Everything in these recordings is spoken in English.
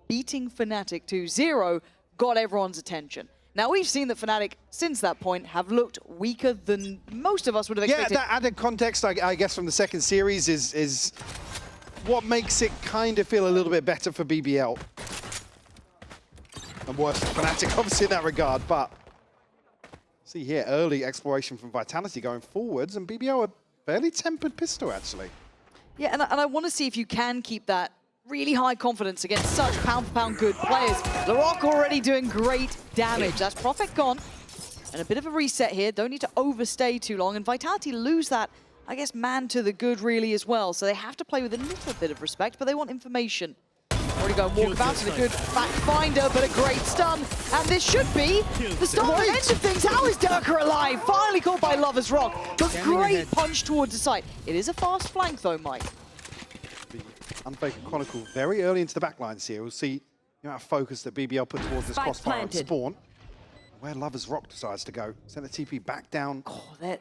beating Fnatic 2-0 got everyone's attention. Now, we've seen that Fnatic, since that point, have looked weaker than most of us would have expected. Yeah, that added context, I guess, from the second series is what makes it kind of feel a little bit better for BBL. And worse for Fnatic, obviously, in that regard. But see here, early exploration from Vitality going forwards, and BBL a fairly tempered pistol, actually. Yeah, and I want to see if you can keep that really high confidence against such pound-for-pound good players. Larocque already doing great damage. That's Prophet gone. And a bit of a reset here. Don't need to overstay too long. And Vitality lose that, I guess, man to the good really as well. So they have to play with a little bit of respect, but they want information. Already going walkabout to the good back finder, but a great stun. And this should be the start and end of things. How is Durka alive? Finally caught by Lover's Rock. But great punch towards the side. It is a fast flank though, Mike. Unfake and Chronicle very early into the backlines here. We'll see the amount of focus that BBL put towards this crossfire and spawn. Where Lover's Rock decides to go. Send the TP back down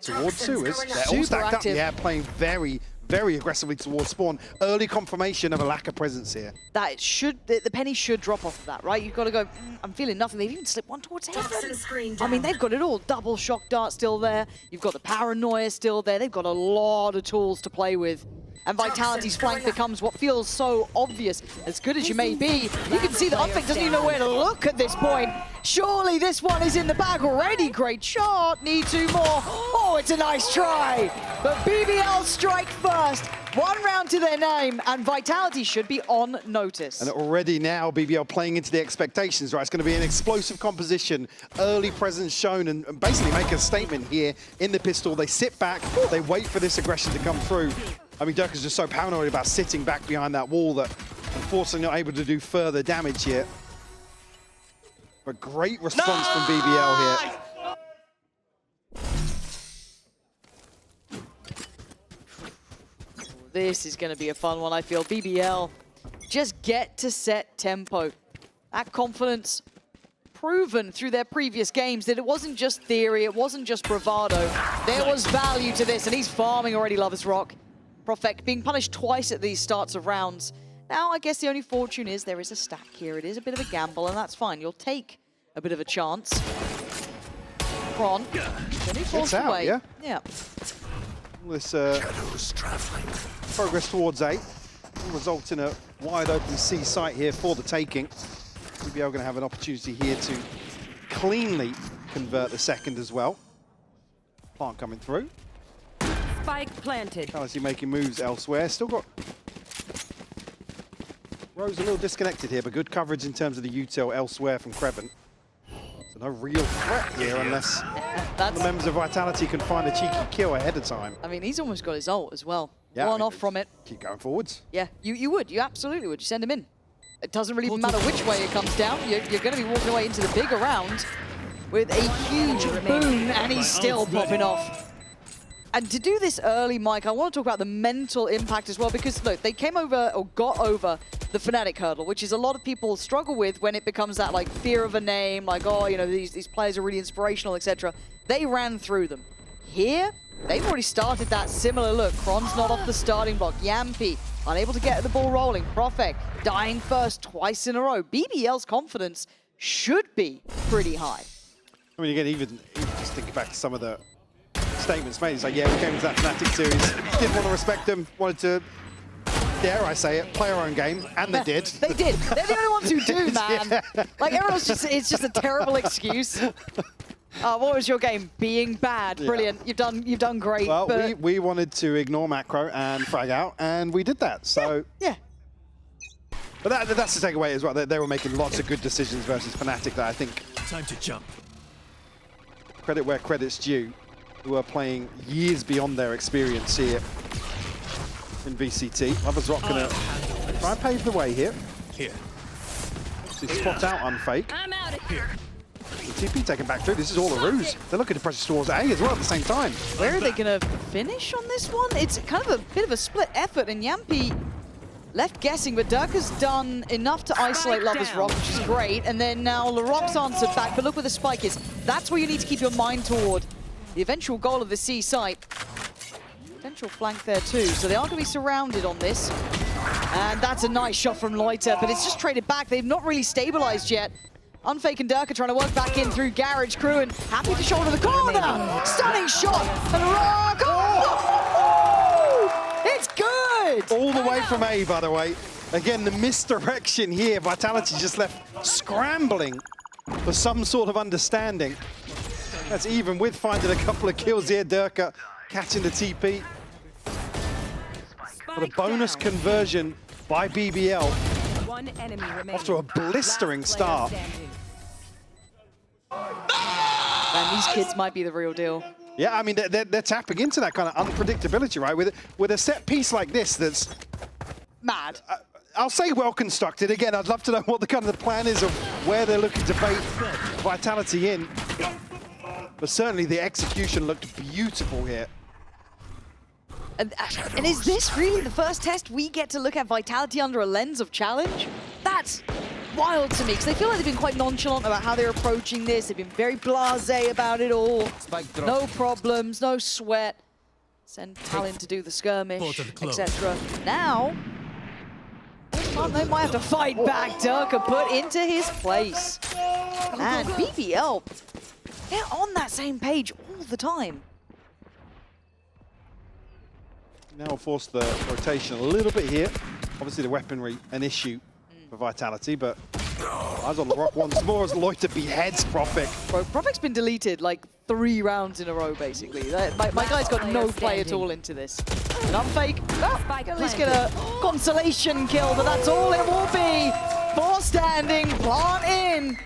towards Sewers. They're all stacked up. Yeah, playing very, very aggressively towards spawn. Early confirmation of a lack of presence here. That should, the penny should drop off of that, right? You've got to go, I'm feeling nothing. They've even slipped one towards heaven. I mean, they've got it all. Double shock dart still there. You've got the paranoia still there. They've got a lot of tools to play with. And Vitality's flank becomes what feels so obvious. As good as you may be, you can see that Unfake doesn't even know where to look at this point. Surely this one is in the bag already. Great shot, need two more. Oh, it's a nice try. But BBL strike first. One round to their name, and Vitality should be on notice. And already now, BBL playing into the expectations, right? It's going to be an explosive composition, early presence shown, and basically make a statement here in the pistol. They sit back, they wait for this aggression to come through. I mean, Durka's just so paranoid about sitting back behind that wall that unfortunately not able to do further damage here. But great response from BBL here. This is going to be a fun one, I feel. BBL, just get to set tempo. That confidence proven through their previous games that it wasn't just theory, it wasn't just bravado. There was value to this, and he's farming already, Lover's Rock. Prophet being punished twice at these starts of rounds. Now, I guess the only fortune is there is a stack here. It is a bit of a gamble, and that's fine. You'll take a bit of a chance. Kron, then he falls away. Yeah. This progress towards A will result in a wide open C site here for the taking. BBL going to have an opportunity here to cleanly convert the second as well. Plant coming through. Spike planted. Galaxy making moves elsewhere. Still got Rose a little disconnected here, but good coverage in terms of the util elsewhere from Kreven. So no real threat here unless the members of Vitality can find a cheeky kill ahead of time. I mean, he's almost got his ult as well. Yeah, One off from it. Keep going forwards. Yeah, you would. You absolutely would. You send him in. It doesn't really matter which way it comes down. You're going to be walking away into the bigger round with a huge boom, and he's still popping off. And to do this early, Mike, I want to talk about the mental impact as well, because look, they came over or got over the Fnatic hurdle, which is a lot of people struggle with when it becomes that like fear of a name, like, oh, you know, these players are really inspirational, etc. They ran through them. Here, they've already started that similar look. Kron's not off the starting block. Yampi, unable to get the ball rolling. Prophet, dying first twice in a row. BBL's confidence should be pretty high. I mean, again, even just thinking back to some of the statements made, it's like, yeah, we came into that Fnatic series, didn't want to respect them, wanted to, dare I say it, play our own game, and they did. They did. They're the only ones who do, man. Yeah. Like, everyone's just, it's just a terrible excuse. What was your game? Being bad. Brilliant. Yeah. You've done great. Well, but we wanted to ignore macro and frag out, and we did that. So yeah. But that's the takeaway as well. They were making lots of good decisions versus Fnatic that I think. Time to jump. Credit where credit's due, who are playing years beyond their experience here in VCT. Lover's Rock gonna try and pave the way here. Here. To spot out Unfake. I'm out of here. The TP taken back through. This is all a ruse. They're looking to pressure towards A as well at the same time. Where are they going to finish on this one? It's kind of a bit of a split effort, and Yampi left guessing, but Durka's done enough to isolate Lover's Rock, which is great. And then now Larocque's answered back, but look where the spike is. That's where you need to keep your mind toward. The eventual goal of the C site. Potential flank there too, so they are going to be surrounded on this. And that's a nice shot from Loiter, but it's just traded back. They've not really stabilized yet. Unfake and Durka trying to work back in through Garage Crew and happy to shoulder the corner. Stunning shot and Rock. Oh! It's good! All the way from A, by the way. Again, the misdirection here. Vitality just left scrambling for some sort of understanding. That's even with finding a couple of kills here. Durka catching the TP. But a bonus conversion by BBL. One enemy remaining. Off to a blistering start. Man, these kids might be the real deal. Yeah, I mean, they're tapping into that kind of unpredictability, right? With a set piece like this that's... Mad. I'll say well constructed. Again, I'd love to know what the kind of the plan is of where they're looking to bait Vitality in. But certainly the execution looked beautiful here. And is this really the first test we get to look at Vitality under a lens of challenge? That's wild to me, because they feel like they've been quite nonchalant about how they're approaching this. They've been very blasé about it all. No problems, no sweat. Send Talon to do the skirmish, etc. Now, they might have to fight back. Durka put into his place. And BBL, they're on that same page all the time. Now force the rotation a little bit here. Obviously the weaponry an issue for Vitality, but eyes on the rock once more as Loiter beheads Profik. Bro, Profik's been deleted like 3 rounds in a row, basically. My guy's got no play at all into this. And Unfake, at least get a consolation kill, but that's all it will be. 4 standing, plant in.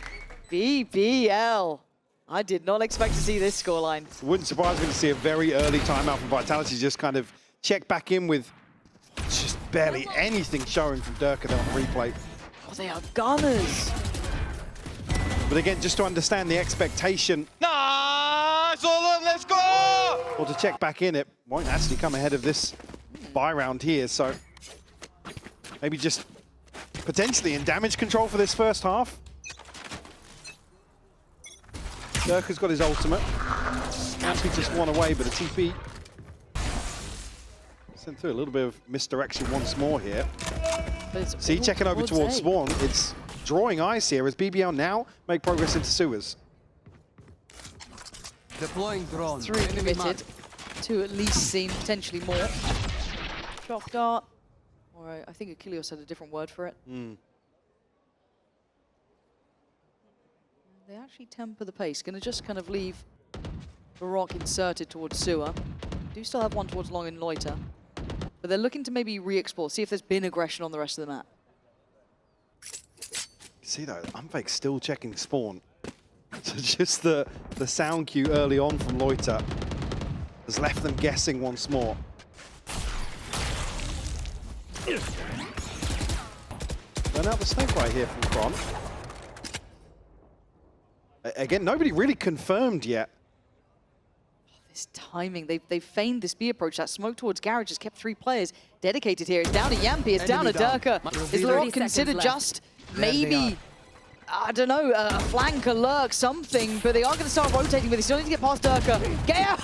BBL. I did not expect to see this scoreline. Wouldn't surprise me to see a very early timeout from Vitality, just kind of check back in with just barely anything showing from Durka there on the replay. Oh, they are gunners. But again, just to understand the expectation. Nice, Olan, let's go! Or to check back in, it won't actually come ahead of this buy round here, so maybe just potentially in damage control for this first half. Durka's got his ultimate. Happy just one away, but a TP sent through a little bit of misdirection once more here. See, checking over towards Swan. It's drawing eyes here as BBL now make progress into sewers. Deploying drone. 3 committed. 2 at least seen, potentially more. Shock dart. Or I think Achilles had a different word for it. They actually temper the pace. Gonna just kind of leave the rock inserted towards sewer. Do still have one towards long and Loiter. But they're looking to maybe re-explore, see if there's been aggression on the rest of the map. See though, Unfake still checking spawn. So just the sound cue early on from Loiter has left them guessing once more. Burn out the snake right here from Kron. Again, nobody really confirmed yet. This timing, they've feigned this B approach. That smoke towards Garage has kept 3 players dedicated here. It's down to Yampy, it's down to Durka. Is the rock considered just maybe, I don't know, a flank, a lurk, something, but they are going to start rotating with it. Still need to get past Durka. Get out!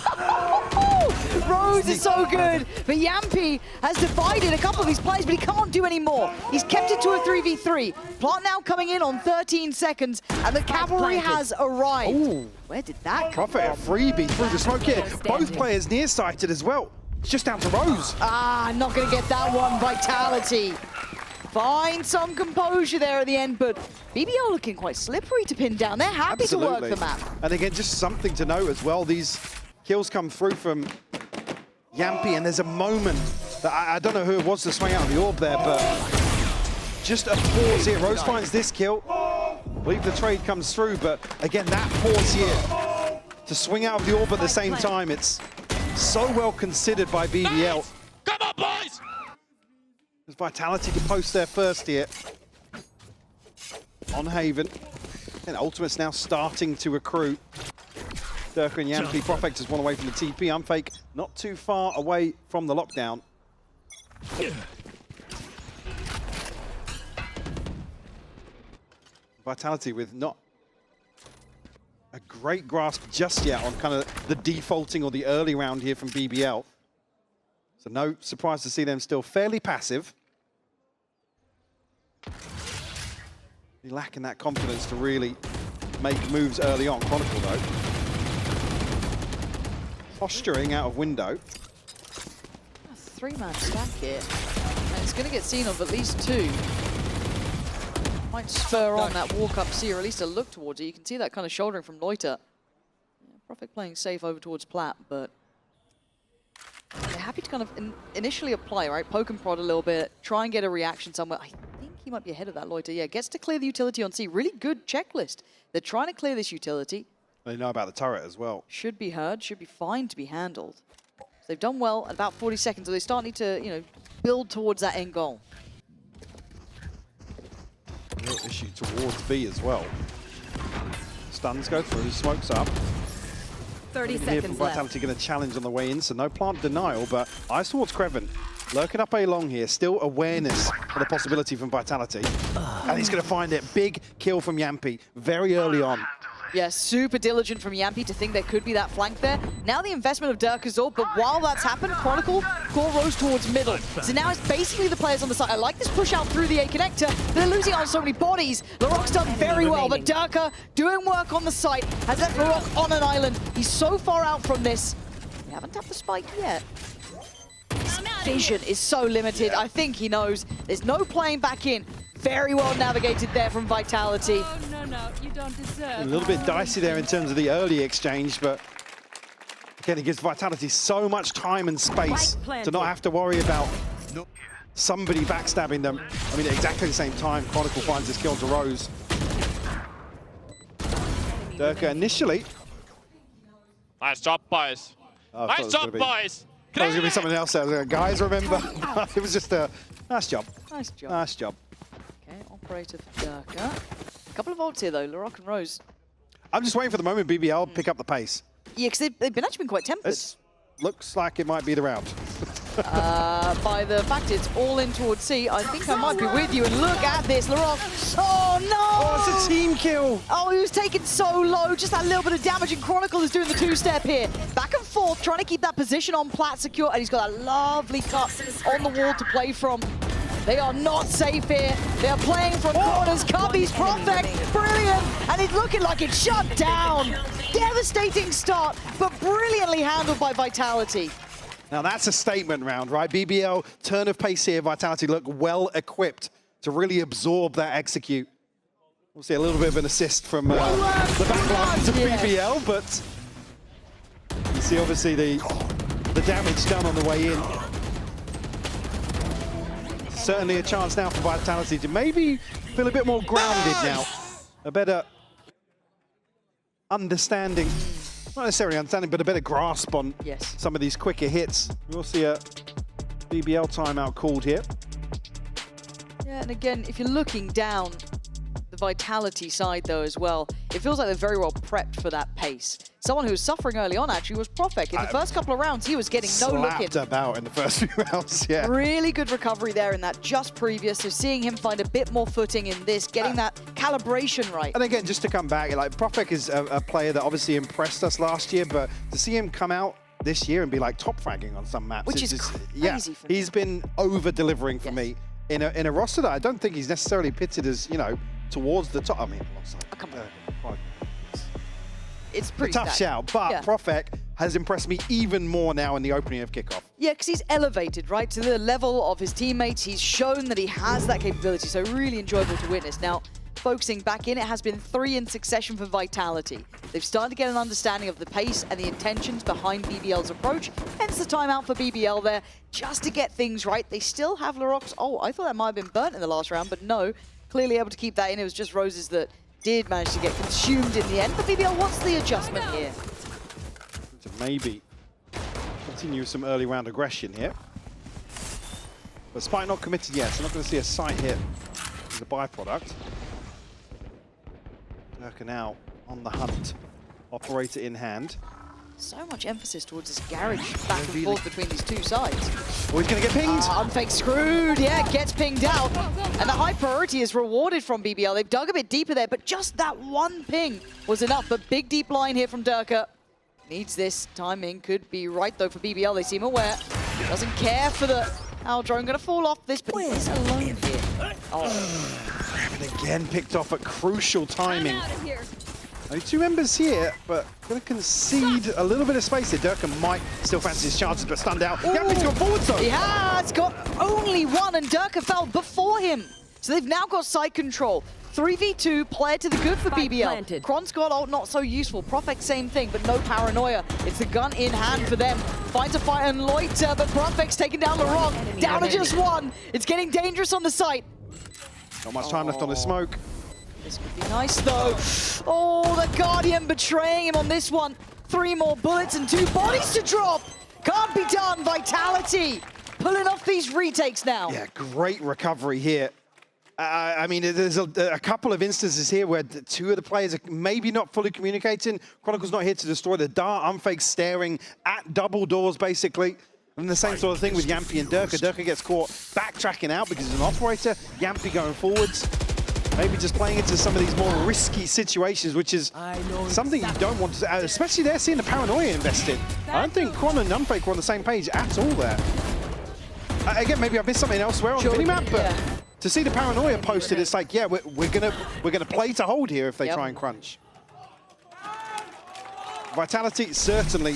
Rose is so good, but Yampy has divided a couple of his plays, but he can't do any more. He's kept it to a 3v3. Plant now coming in on 13 seconds, and the cavalry has arrived. Ooh. Where did that come from? Profit a freebie through the smoke here. Both players nearsighted as well. It's just down to Rose. Ah, not going to get that one. Vitality. Find some composure there at the end, but BBL looking quite slippery to pin down. They're happy to work the map. And again, just something to note as well. These kills come through from Yampy, and there's a moment that I don't know who it was to swing out of the orb there, but just a pause here. Rose finds this kill. I believe the trade comes through, but again, that pause here to swing out of the orb at the same time. It's so well considered by BBL. Come on, boys! As Vitality to post their first here on Haven. And Ultimate's now starting to accrue. Durka and Yampy, Profect is one away from the TP. Unfake not too far away from the lockdown. Vitality with not a great grasp just yet on kind of the defaulting or the early round here from BBL. So no surprise to see them still fairly passive. You're lacking that confidence to really make moves early on. Chronicle, though. Posturing out of window. A three-man stack here. And it's going to get seen of at least two. Might spur on that walk up C, or at least a look towards it. You can see that kind of shouldering from Loiter. Yeah, Prophet playing safe over towards Platt, but they're happy to kind of initially apply, right? Poke and prod a little bit, try and get a reaction somewhere. I think he might be ahead of that, Loiter. Yeah, gets to clear the utility on C. Really good checklist. They're trying to clear this utility. They know about the turret as well. Should be heard, should be fine to be handled. So they've done well at about 40 seconds, so they start need to, you know, build towards that end goal. Real issue towards B as well. Stuns go through, smokes up. 30 Here from seconds left. Vitality going to challenge on the way in, so no plant denial, but eyes towards Kreven. Lurking up A long here, still awareness of the possibility from Vitality. And he's going to find it. Big kill from Yampi very early on. Yeah, super diligent from Yampi to think there could be that flank there. Now the investment of Dirk's ult, but while that's happened, Chronicle core rose towards middle. So now it's basically the players on the side. I like this push out through the A connector. They're losing on so many bodies. Laroc's done very well, but Dirk doing work on the site has left Laroc on an island. He's so far out from this. We haven't tapped the spike yet. His vision is so limited. I think he knows there's no playing back in. Very well navigated there from Vitality. Oh, no, you don't deserve. A little bit dicey there in terms of the early exchange, but again, it gives Vitality so much time and space to not have to worry about somebody backstabbing them. I mean, at exactly the same time, Chronicle finds his kill to Rose. Durka initially. Nice job, boys. Oh, Nice job, boys. I thought it was going to be something else. Guys, remember? It was just a nice job. Nice job. Nice job. Okay, operator for Durka. A couple of ults here though, Laroc and Rose. I'm just waiting for the moment BBL pick up the pace. Yeah, because they've actually been quite tempered. This looks like it might be the round. By the fact it's all in towards C, I think I might be with you. And look at this, Laroc. Oh no! Oh, it's a team kill. Oh, he was taken so low, just that little bit of damage, and Chronicle is doing the two-step here. Back and forth, trying to keep that position on Platt secure, and he's got that lovely cut on the wall to play from. They are not safe here. They are playing from corners. Cubby's perfect, brilliant, and it's looking like it's shut down. Devastating start, but brilliantly handled by Vitality. Now that's a statement round, right? BBL, turn of pace here. Vitality look well equipped to really absorb that execute. We'll see a little bit of an assist from the back line to BBL, but you see obviously the damage done on the way in. Certainly a chance now for Vitality to maybe feel a bit more grounded now. A better understanding, not necessarily understanding, but a better grasp on some of these quicker hits. We'll see a BBL timeout called here. Yeah, and again, if you're looking down the Vitality side though as well, it feels like they're very well prepped for that pace. Someone who was suffering early on actually was Profek. In the first couple of rounds, he was getting no look in. Slapped about in the first few rounds, yeah. Really good recovery there in that just previous. So seeing him find a bit more footing in this, getting that calibration right. And again, just to come back, like Profek is a player that obviously impressed us last year, but to see him come out this year and be like top fragging on some maps, which is just, crazy for me. He's been over delivering for me in a roster that I don't think he's necessarily pitted as, you know, towards the top. I mean, come on. It's pretty tough shout, but Profek has impressed me even more now in the opening of Kickoff. Yeah, because he's elevated, right, to the level of his teammates. He's shown that he has that capability, so really enjoyable to witness. Now, focusing back in, it has been 3 in succession for Vitality. They've started to get an understanding of the pace and the intentions behind BBL's approach, hence the timeout for BBL there, just to get things right. They still have Laroc's. Oh, I thought that might have been burnt in the last round, but no, clearly able to keep that in. It was just Roses that did manage to get consumed in the end, but BBL wants the adjustment here. To maybe continue some early round aggression here. But Spike not committed yet, so not going to see a sight hit as a byproduct. Durka now on the hunt, operator in hand. So much emphasis towards this garage back and forth between these two sides. Oh, he's going to get pinged. Unfake screwed, yeah, gets pinged out. And the high priority is rewarded from BBL. They've dug a bit deeper there, but just that one ping was enough. But big deep line here from Durka. Needs this. Timing could be right though for BBL. They seem aware. Doesn't care for the Owl drone. Going to fall off this, but he's alone here. Oh. And again picked off at crucial timing. I'm out of here. Only 2 members here, but going to concede a little bit of space here. Durka might still fancy his chances, but stunned out. Yampi's gone forward, though. He has got only one, and Durka fell before him. So they've now got side control. 3v2, player to the good for BBL. Planted. Kron's got ult, not so useful. Profek, same thing, but no paranoia. It's the gun in hand for them. Finds a fight and loiter, but Profek's taking down LaRock. Down to just one. It's getting dangerous on the site. Not much time left on the smoke. This could be nice, though. Oh, the Guardian betraying him on this one. 3 more bullets and 2 bodies to drop. Can't be done. Vitality pulling off these retakes now. Yeah, great recovery here. I mean, there's a couple of instances here where 2 of the players are maybe not fully communicating. Chronicle's not here to destroy the dart. Unfake staring at double doors, basically. And the same sort of thing with Yampi and Durka. Durka gets caught backtracking out because he's an operator. Yampi going forwards. Maybe just playing into some of these more risky situations, which is something you don't want to, especially they're seeing the paranoia invested. I don't think Kron and Unfake were on the same page at all there. Again, maybe I've missed something elsewhere on the minimap, but to see the paranoia posted, it's like, yeah, we're gonna play to hold here if they try and crunch. Vitality certainly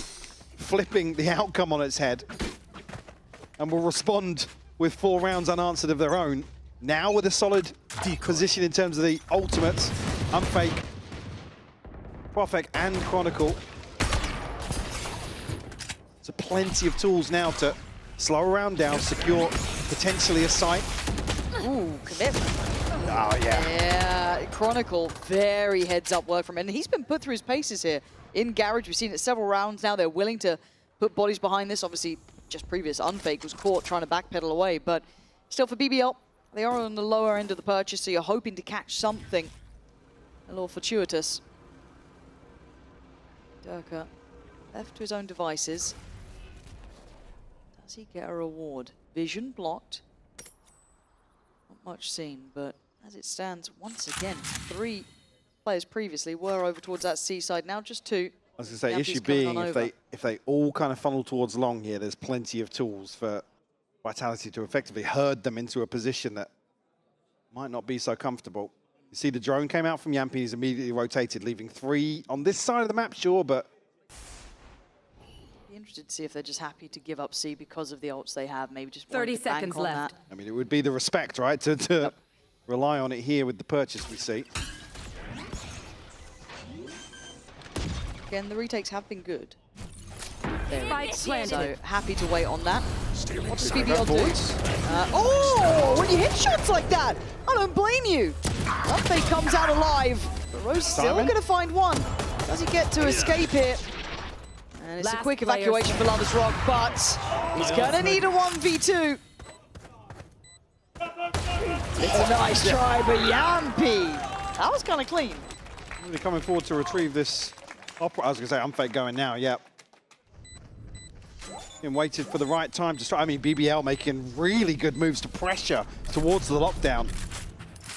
flipping the outcome on its head, and will respond with 4 rounds unanswered of their own. Now with a solid position in terms of the ultimates, Unfake, Profek and Chronicle. So plenty of tools now to slow a round down, secure potentially a site. Ooh, commitment. Oh, yeah. Yeah, Chronicle, very heads-up work from him. And he's been put through his paces here in Garage. We've seen it several rounds now. They're willing to put bodies behind this. Obviously, just previous Unfake was caught trying to backpedal away. But still for BBL, they are on the lower end of the purchase, so you're hoping to catch something a little fortuitous. Durka left to his own devices. Does he get a reward? Vision blocked. Not much seen, but as it stands, once again, 3 players previously were over towards that seaside. Now just 2. I was going to say, issue being if they all kind of funnel towards long here, there's plenty of tools for Vitality to effectively herd them into a position that might not be so comfortable. You see the drone came out from Yampi, he's immediately rotated, leaving 3 on this side of the map, sure, but... Be interested to see if they're just happy to give up C because of the ults they have, maybe just 30 seconds left. I mean, it would be the respect, right, to rely on it here with the purchase we see. Again, the retakes have been good. Spike planted. So happy to wait on that. What does BBL do? Oh, when you hit shots like that, I don't blame you. Unfake comes out alive, but Rose still going to find one. Does he get to escape here? And it's a quick evacuation for Lover's Rock, but he's going to need a 1v2. It's a nice try, but Yampi, that was kind of clean. Really coming forward to retrieve this. I was going to say Unfake going now, yeah. And waited for the right time to start. I mean, BBL making really good moves to pressure towards the lockdown.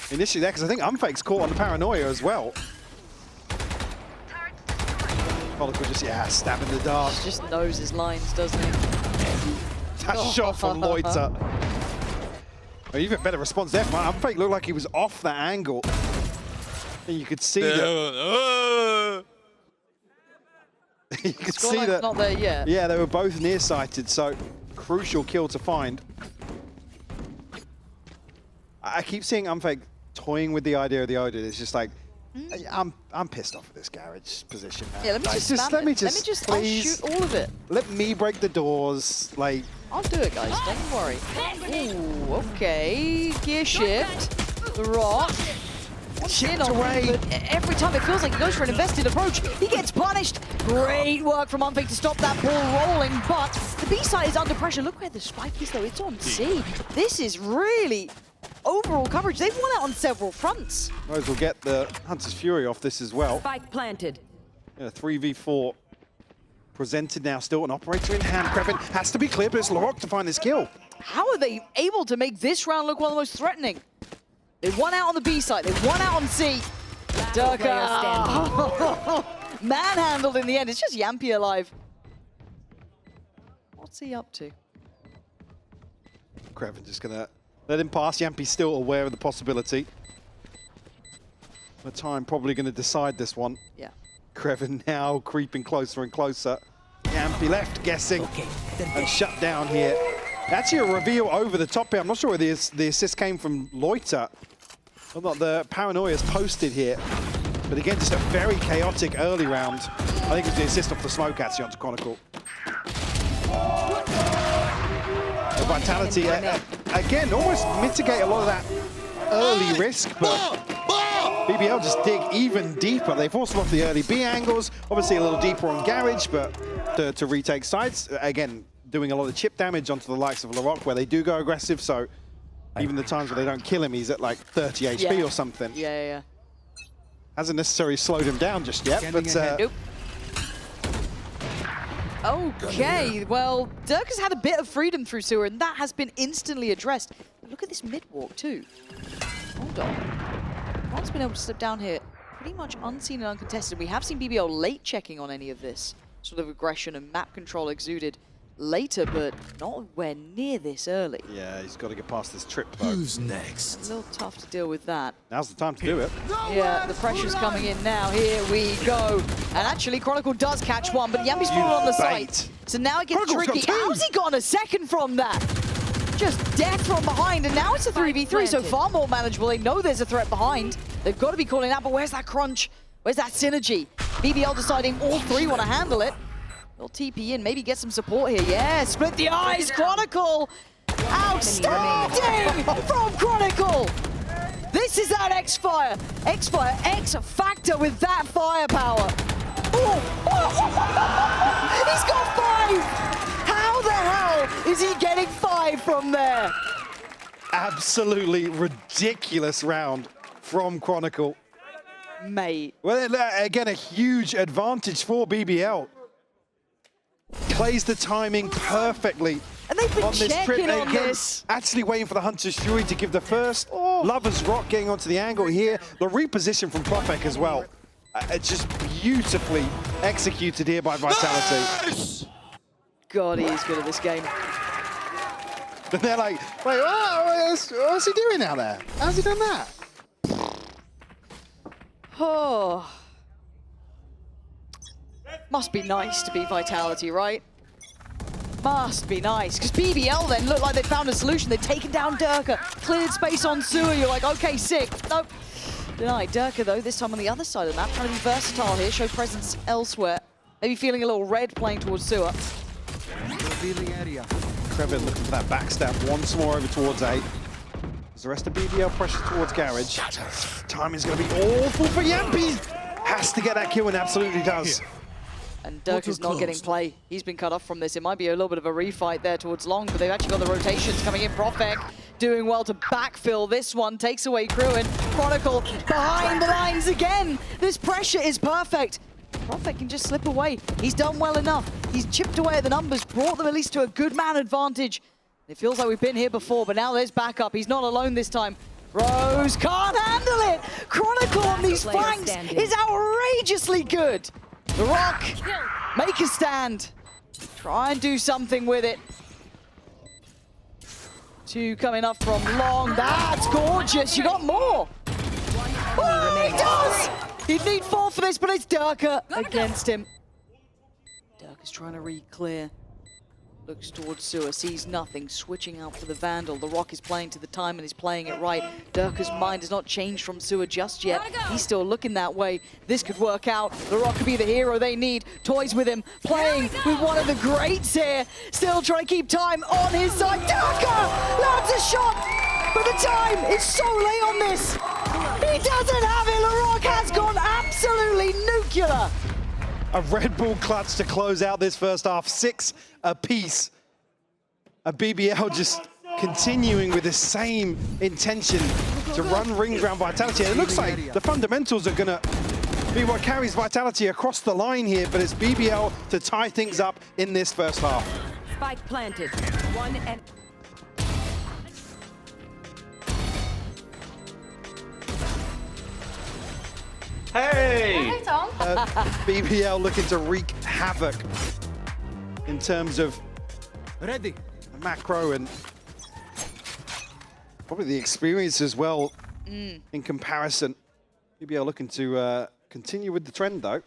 Initially there, because I think Unfake's caught on the paranoia as well. Chronicle just, stabbing the dart. He just knows his lines, doesn't he? That shot from Loiter. Oh, even better response there from Unfake. Looked like he was off that angle. And you could see that. You could see that. Not there yet. Yeah, they were both nearsighted, so crucial kill to find. I keep seeing Unfake toying with the idea of the Odin. It's just like, I'm pissed off at this Garage position now. Yeah, let me just please, I'll shoot all of it. Let me break the doors. Like, I'll do it, guys. Don't worry. Ooh, okay. Gear shift. The rock. Chin on him, but every time it feels like he goes for an invested approach, he gets punished. Great work from Unfake to stop that ball rolling, but the B side is under pressure. Look where the spike is, though. It's on C. This is really overall coverage. They've won out on several fronts. Rose will get the Hunter's Fury off this as well. Spike planted. Yeah, 3v4 presented now, still an operator in hand. Krevin has to be clear, but it's LaRock to find this kill. How are they able to make this round look one of the most threatening? They won out on the B side, they won out on C. Durka manhandled in the end. It's just Yampi alive. What's he up to? Krevin just gonna let him pass. Yampi's still aware of the possibility. The time probably going to decide this one. Yeah. Krevin now creeping closer and closer. Yampy left guessing and shut down here. Actually a reveal over the top here. I'm not sure where the assist came from Loiter. Well, not the Paranoia's posted here. But again, just a very chaotic early round. I think it's the assist off the smoke actually onto Chronicle. The Vitality, again, almost mitigate a lot of that early risk, but BBL just dig even deeper. They force them off the early B angles, obviously a little deeper on Garage, but to retake sides. Again, doing a lot of chip damage onto the likes of Larocque where they do go aggressive, so even the times where they don't kill him, he's at like 30 HP or something. Yeah. Hasn't necessarily slowed him down just yet, but... Nope. Okay, well, Dirk has had a bit of freedom through Sewer, and that has been instantly addressed. But look at this mid-walk, too. Hold on. Ron's been able to slip down here pretty much unseen and uncontested. We have seen BBL late checking on any of this sort of aggression and map control exuded later, but not where near this early. Yeah, he's got to get past this trip, though. Who's next? A little tough to deal with that. Now's the time to do it. Yeah, the pressure's coming in now. Here we go. And actually, Chronicle does catch one, but Yampy's fallen on the site. So now it gets Chronicle's tricky. got two. How's he gotten a second from that? Just death from behind, and now it's a 3v3, so far more manageable. They know there's a threat behind. They've got to be calling out, but where's that crunch? Where's that synergy? BBL deciding all three want to handle it. They'll TP in, maybe get some support here. Yeah, split the eyes, Chronicle! Outstanding from Chronicle! This is that X-Fire. X-Fire, X-Factor with that firepower. Oh. He's got 5! How the hell is he getting 5 from there? Absolutely ridiculous round from Chronicle. Mate. Well, again, a huge advantage for BBL. Plays the timing perfectly. And they've been on this trip. checking on Again, this. actually waiting for the Hunter's Fury to give the first. Lover's Rock getting onto the angle here. The reposition from Profek as well. It's just beautifully executed here by Vitality. Nice! God, he is good at this game. And they're like, wait, what's he doing out there? How's he done that? Oh. Must be nice to be Vitality, right? Must be nice. Because BBL then looked like they found a solution. They've taken down Durka, cleared space on Sewer. You're like, okay, sick. Nope. Denied. Durka, though, this time on the other side of the map, trying to be versatile here, show presence elsewhere. Maybe feeling a little red playing towards Sewer. Revealing area. Krevin looking for that backstab once more over towards A. As the rest of BBL pressure towards Garage. Timing's going to be awful for Yampy. Has to get that kill and absolutely does. And Dirk is not getting play. He's been cut off from this. It might be a little bit of a refight there towards Long, but they've actually got the rotations coming in. Profek doing well to backfill this one. Takes away Cruin. Chronicle behind the lines again. This pressure is perfect. Profek can just slip away. He's done well enough. He's chipped away at the numbers, brought them at least to a good man advantage. It feels like we've been here before, but now there's backup. He's not alone this time. Rose can't handle it. Chronicle on these flanks is outrageously good. The Rock, make a stand. Try and do something with it. 2 coming up from Long. That's gorgeous. You got more. Oh, he does. He'd need 4 for this, but it's Durka against him. Durka's trying to re-clear. Looks towards Sewer, sees nothing, switching out for the Vandal. The Rock is playing to the time and he's playing it right. Durka's mind has not changed from Sewer just yet. He's still looking that way. This could work out. The Rock could be the hero they need. Toys with him, playing with one of the greats here. Still trying to keep time on his side. Durka lands a shot, but the time is so late on this. He doesn't have it. The Rock has gone absolutely nuclear. A Red Bull clutch to close out this first half, 6 apiece. A BBL just continuing with the same intention to run ring round Vitality. And it looks like the fundamentals are gonna be what carries Vitality across the line here, but it's BBL to tie things up in this first half. Spike planted. 1 and... Hey! Tom. BBL looking to wreak havoc in terms of Ready. the macro and probably the experience as well in comparison. BBL looking to continue with the trend, though.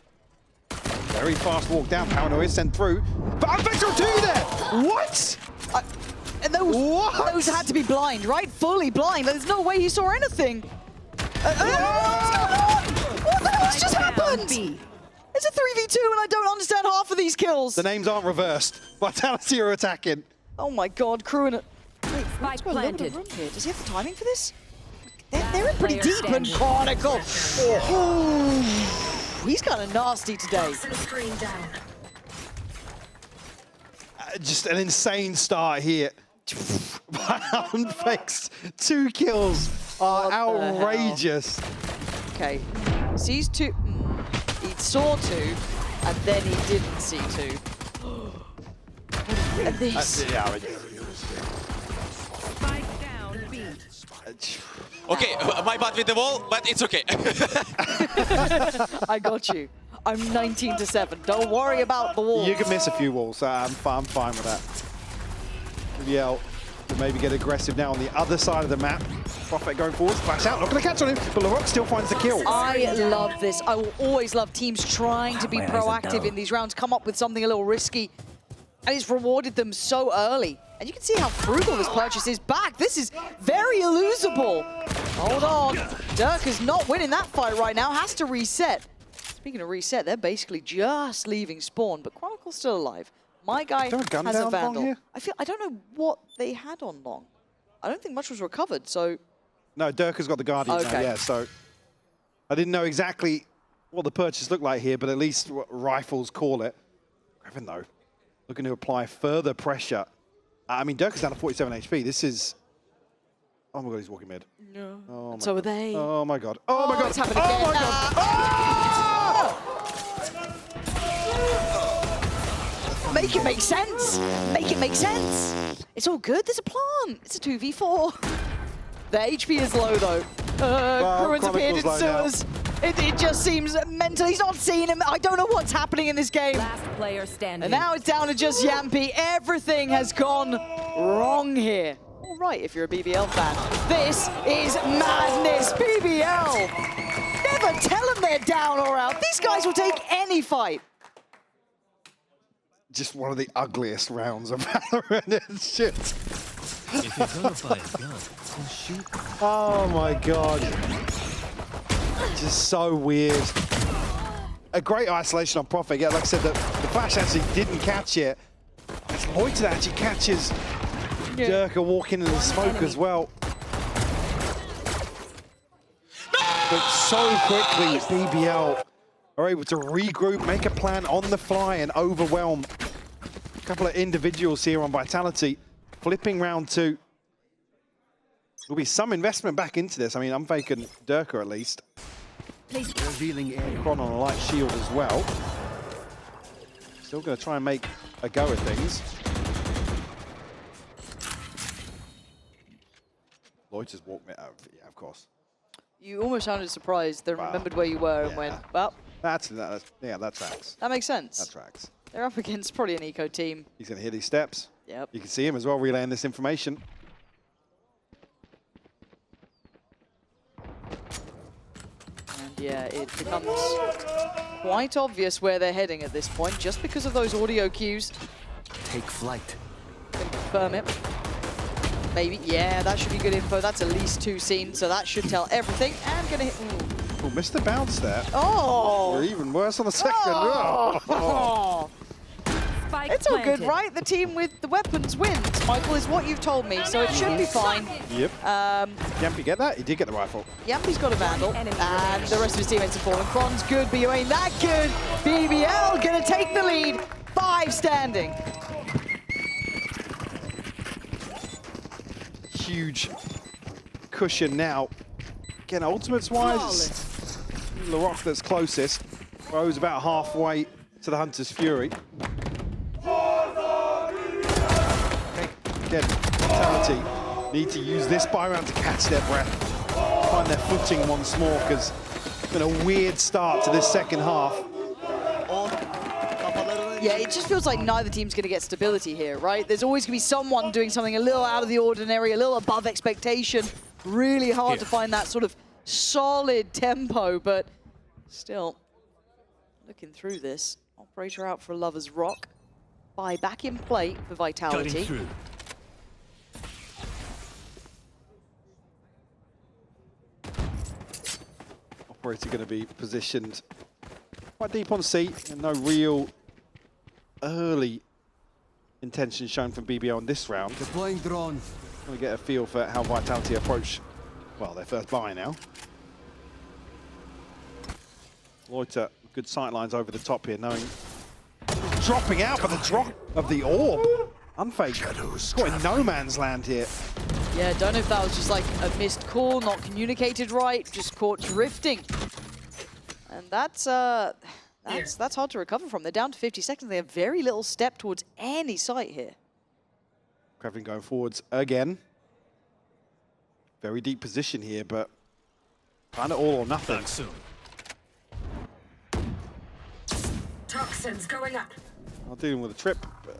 Very fast walk down. Paranoia is sent through. But Vector 2 there! What? And those had to be blind, right? Fully blind. There's no way he saw anything. What's going on? What the hell's just happened? It's a 3v2 and I don't understand half of these kills. The names aren't reversed. Vitality are attacking. Oh my god, Crew and... Wait, Spike planted. Does he have the timing for this? They're in pretty deep and Chronicle. Oh. He's kind of nasty today. Just an insane start here. Unfixed. 2 kills are outrageous. Okay, sees 2. He saw 2, and then he didn't see 2. And this. Spike down B. Okay, my bad with the wall, but it's okay. I got you. I'm 19-7. Don't worry about the wall. You can miss a few walls, so I'm fine with that. BBL to maybe get aggressive now on the other side of the map. Prophet going forward, flash out, not going to catch on him, but Larocque still finds the kill. I love this. I will always love teams trying to be proactive in these rounds, come up with something a little risky, and it's rewarded them so early. And you can see how frugal this purchase is back. This is very elusable. Hold on. Dirk is not winning that fight right now, has to reset. Speaking of reset, they're basically just leaving spawn, but Chronicle's still alive. My guy has a Vandal. I don't know what they had on long. I don't think much was recovered, so... No, Dirk has got the Guardian now, yeah, so... I didn't know exactly what the purchase looked like here, but at least what rifles call it. Griffin, though, looking to apply further pressure. I mean, Dirk is down to 47 HP. This is... Oh my god, he's walking mid. No. Oh my so god. are they. Oh my god. Oh my god. It's happening again. Oh my god. Oh! Make it make sense. Make it make sense. It's all good. There's a plan. It's a 2v4. The HP is low though. Cruin's appeared in sewers. It just seems mental. He's not seeing him. I don't know what's happening in this game. Last player standing. And now it's down to just Yampy. Everything has gone wrong here. All right, if you're a BBL fan. This is madness. BBL. Never tell them they're down or out. These guys will take any fight. Just one of the ugliest rounds of Valorant. It's shit. If you're gonna buy a gun, then shoot. Oh my god. Just so weird. A great isolation on Prophet. Yeah, like I said, the flash actually didn't catch it. It's Lloyd that actually catches Dirk walking in the smoke as well. But so quickly, BBL are able to regroup, make a plan on the fly, and overwhelm a couple of individuals here on Vitality. Flipping round 2. There'll be some investment back into this. I mean, I'm faking Dirker at least. Revealing area. Chron on a light shield as well. Still going to try and make a go at things. Lloyd just walked me out. Yeah, of course. You almost sounded surprised. They remembered where you were and went, well. That tracks. That makes sense. That tracks. They're up against probably an eco team. He's going to hear these steps. Yep. You can see him as well relaying this information. And yeah, it becomes quite obvious where they're heading at this point, just because of those audio cues. Take flight. Can confirm it. Maybe, yeah, that should be good info. That's at least 2 seen, so that should tell everything. And gonna hit. Oh, missed the bounce there. Oh! Or even worse on the second. Oh! Oh. Spike It's all good, planted. right? The team with the weapons wins, Michael, is what you've told me, so it should be fine. Yep. Yampy get that? He did get the rifle. Yampy's got a Vandal, and the rest of his teammates are falling. Cron's good, but you ain't that good. BBL gonna take the lead. 5 standing. Huge cushion now. Again, ultimates-wise, Larocque that's closest. Throws about halfway to the Hunter's Fury. Again, Vitality need to use this buy round to catch their breath. Find their footing once more, because it's been a weird start to this second half. Yeah, it just feels like neither team's going to get stability here, right? There's always going to be someone doing something a little out of the ordinary, a little above expectation. Really hard to find that sort of solid tempo, but still looking through this. Operator out for Lover's Rock. Buy back in play for Vitality. Cutting through. Operator going to be positioned quite deep on C, and no real early intention shown from BBL in this round. Deploying drone. Want to get a feel for how Vitality approach, well, their first buy now. Loiter, good sight lines over the top here, knowing dropping out for the drop of the orb. Unfake. Caught in no man's land here. Yeah, don't know if that was just like a missed call, not communicated right, just caught drifting. And that's hard to recover from. They're down to 50 seconds. They have very little step towards any site here. Krevin going forwards again. Very deep position here, but kind of all or nothing. Back soon. Toxins going up. Not dealing with a trip, but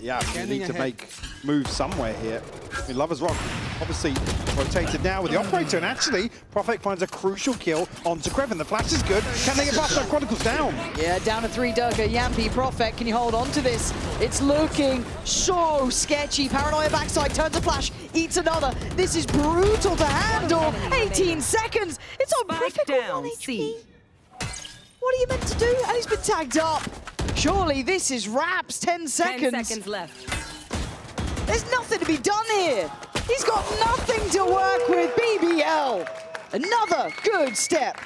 yeah, you need to make moves somewhere here. I mean, Lover's Rock obviously rotated now with the Operator, and actually, Prophet finds a crucial kill onto Krevin. The flash is good. Can they get past that? Chronicles down? Yeah, down to 3, Durka, Yampi, Prophet, can you hold on to this? It's looking so sketchy. Paranoia backside, turns a flash, eats another. This is brutal to handle. 18 seconds. It's on Prophet down, 1 HP. C. What are you meant to do? And he's been tagged up. Surely this is wraps, 10 seconds. 10 seconds left. There's nothing to be done here. He's got nothing to work with. BBL. Another good step.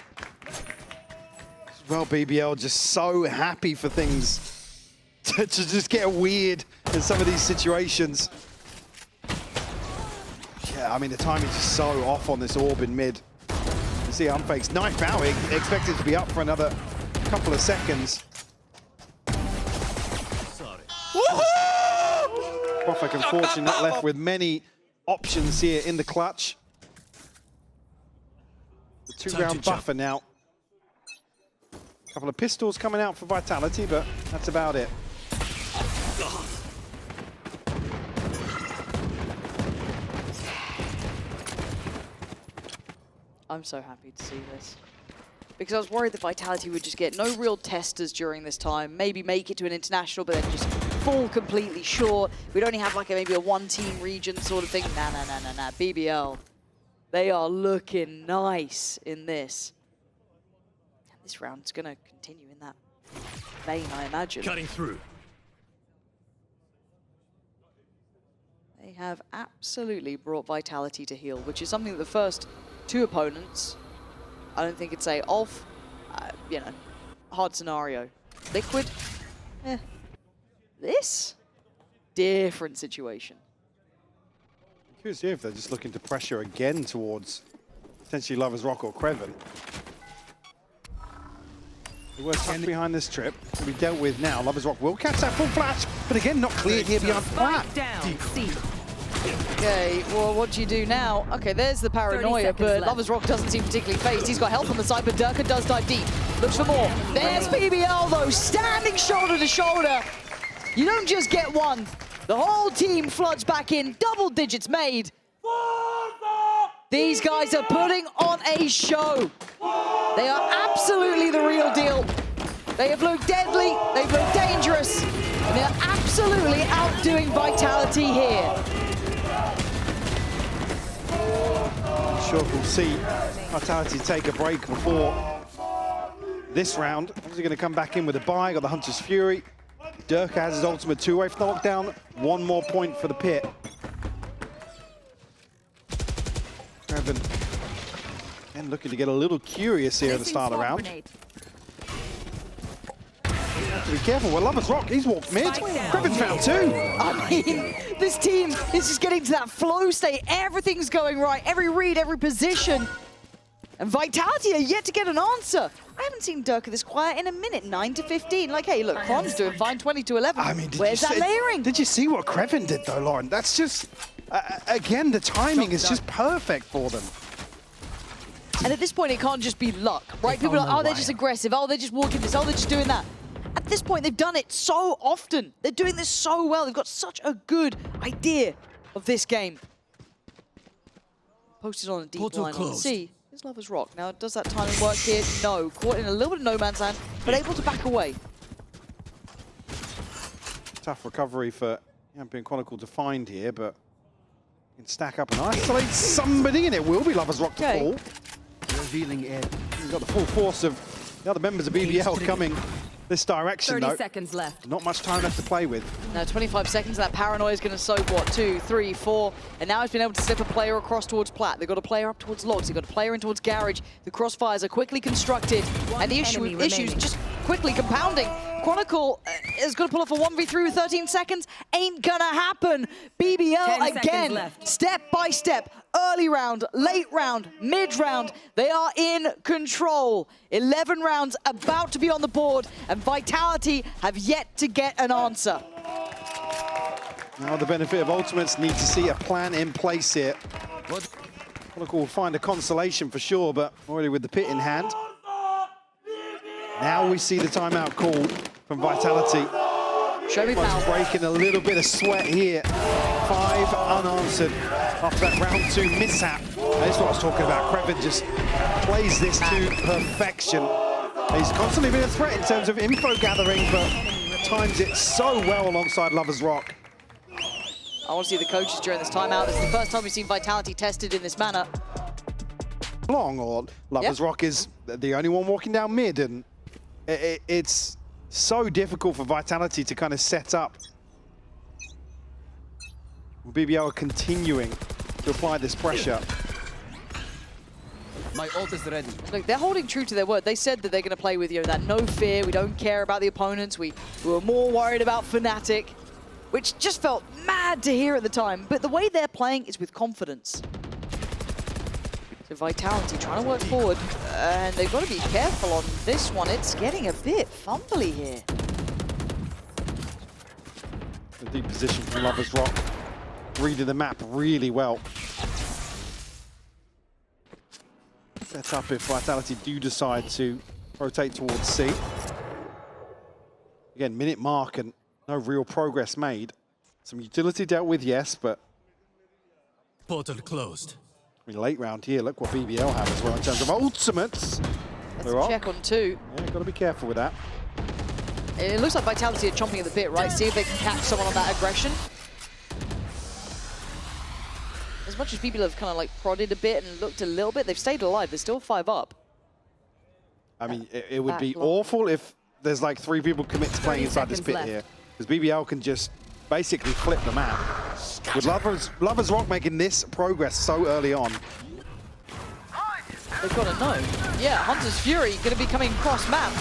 Well, BBL just so happy for things to just get weird in some of these situations. Yeah, I mean, the timing is just so off on this orb in mid. You see Unfake's knife out, expected to be up for another couple of seconds. Sorry. Prophet, unfortunately, not left with many options here in the clutch. The 2-round buffer now. A couple of pistols coming out for Vitality, but that's about it. I'm so happy to see this. Because I was worried that Vitality would just get no real testers during this time, maybe make it to an international, but then just fall completely short. We'd only have like maybe a one-team region sort of thing. Nah. BBL, they are looking nice in this. And this round's going to continue in that vein, I imagine. Cutting through. They have absolutely brought Vitality to heel, which is something that the first 2 opponents, I don't think it's a off, you know, hard scenario. Liquid, This, different situation. I'm curious here if they're just looking to pressure again towards potentially Lover's Rock or Krevin. They were tucked behind this trip to be dealt with now. Lover's Rock will catch that full flash, but again, not cleared here behind flat. Spike down, C. Okay, well, what do you do now? Okay, there's the paranoia, seconds but left. Lover's Rock doesn't seem particularly phased. He's got help on the side, but Durka does dive deep. Looks for more. There's BBL, though, standing shoulder to shoulder. You don't just get one. The whole team floods back in, double digits made. These guys are putting on a show. They are absolutely the real deal. They have looked deadly, they've looked dangerous, and they are absolutely outdoing Vitality here. Sure, we'll see Vitality take a break before this round. Obviously going to come back in with a buy, got the Hunter's Fury. Durka has his ultimate 2-way for the lockdown. 1 more point for the pit. Krevin, and looking to get a little curious here at the start of the round. Have to be careful. Well, Lover's Rock, he's walked mid. Krevin's found 2. I mean, this team is just getting to that flow state. Everything's going right. Every read, every position. And Vitality are yet to get an answer. I haven't seen Durka this quiet in a minute. 9 to 15. Like, hey, look, Kron's doing fine. 20 to 11. I mean, where's that layering? Did you see what Krevin did, though, Lauren? That's just, again, the timing is just perfect for them. And at this point, it can't just be luck, right? People are like, oh, they're just aggressive. Oh, they're just walking this. Oh, they're just doing that. At this point, they've done it so often. They're doing this so well. They've got such a good idea of this game. Posted on a deep Portal line. closed. See, Where's Lovers Rock? Now, does that timing work here? No. Caught in a little bit of no man's land, but able to back away. Tough recovery for Champion Chronicle to find here, but can stack up and isolate somebody, and it will be Lovers Rock to fall. Revealing Ed. He's got the full force of the other members of BBL coming this direction, 30 though. seconds left. Not much time left to play with. Now 25 seconds, that paranoia is going to soak, what, 2, 3, 4, and now he's been able to slip a player across towards Plat. They've got a player up towards Logs, they've got a player in towards Garage. The crossfires are quickly constructed, and the issues just quickly compounding. Chronicle is going to pull off a 1v3 with 13 seconds. Ain't gonna happen. BBL again, step by step. Early round, late round, mid round. They are in control. 11 rounds about to be on the board, and Vitality have yet to get an answer. Now the benefit of ultimates, need to see a plan in place here. Chronicle will find a consolation for sure, but already with the pit in hand. Now we see the timeout call from Vitality. Show me power. Breaking a little bit of sweat here. 5 unanswered after that round 2 mishap. That's what I was talking about. Krevin just plays this to perfection. He's constantly been a threat in terms of info gathering, but times it so well alongside Lovers Rock. I want to see the coaches during this timeout. This is the first time we've seen Vitality tested in this manner. Long, or Lovers Rock is the only one walking down mid, and it's so difficult for Vitality to kind of set up. BBL are continuing to apply this pressure. My ult is ready. Look, they're holding true to their word. They said that they're going to play with, you know, that no fear. We don't care about the opponents. We were more worried about Fnatic, which just felt mad to hear at the time. But the way they're playing is with confidence. So Vitality trying to work forward, and they've got to be careful on this one. It's getting a bit fumbly here. A deep position from Lovers Rock. Reading the map really well. Set up if Vitality do decide to rotate towards C. Again, minute mark and no real progress made. Some utility dealt with, yes, but Portal closed. I mean, late round here, look what BBL have as well in terms of ultimates. That's a check on 2. Yeah, got to be careful with that. It looks like Vitality are chomping at the bit, right? See if they can catch someone on that aggression. As much as people have kind of like prodded a bit and looked a little bit, they've stayed alive. They're still 5 up. I mean, it would be awful if there's like 3 people commit to playing inside this pit here. Because BBL can just basically flip the map. With Lovers Rock making this progress so early on. They've got to know. Yeah, Hunter's Fury going to be coming cross map.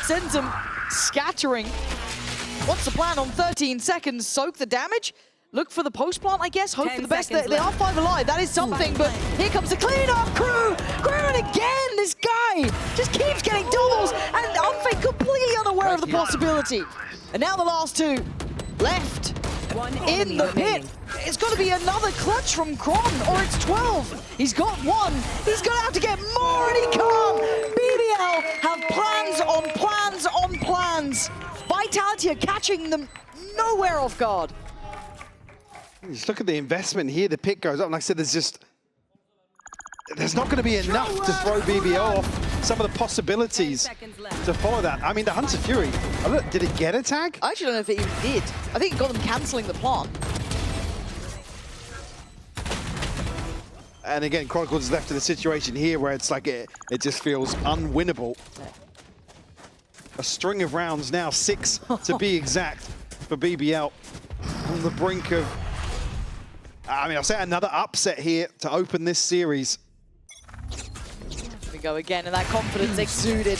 Sends them scattering. What's the plan on 13 seconds? Soak the damage? Look for the post plant, I guess. Hope for the best. They are 5 alive. That is something, but here comes the cleanup crew. And again, this guy just keeps getting doubles, and Unfake completely unaware of the possibility. And now the last 2 left in the pit. It's got to be another clutch from Kron, or it's 12. He's got 1. He's going to have to get more, and he can't. BBL have plans on plans on plans. Vitality are catching them nowhere off guard. Just look at the investment here. The pit goes up. Like I said, there's not going to be enough to throw BBL off some of the possibilities to follow that. I mean, the Hunter Fury, look, did it get a tag? I actually don't know if it even did. I think it got them cancelling the plant. And again, Chronicles is left in a situation here where it's like it just feels unwinnable. A string of rounds now, 6 to be exact, for BBL on the brink of, I mean, I'll say another upset here to open this series. Here we go again, and that confidence exuded.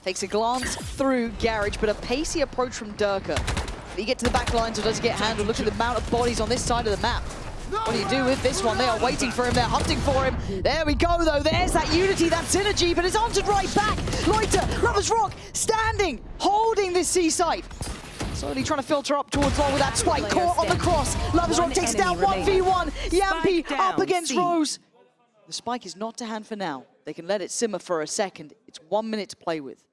Takes a glance through Garage, but a pacey approach from Durka. Did he get to the back lines, or does he get handled? Look at the amount of bodies on this side of the map. What do you do with this one? They are waiting for him, they're hunting for him. There we go though, there's that unity, that synergy, but it's answered right back. Loiter, Lovers Rock, standing, holding this C site. Slowly trying to filter up towards long with that spike, caught on the cross. Lovers Rock takes it down 1v1. Yampi up against Rose. The spike is not to hand for now. They can let it simmer for a second. It's 1 minute to play with.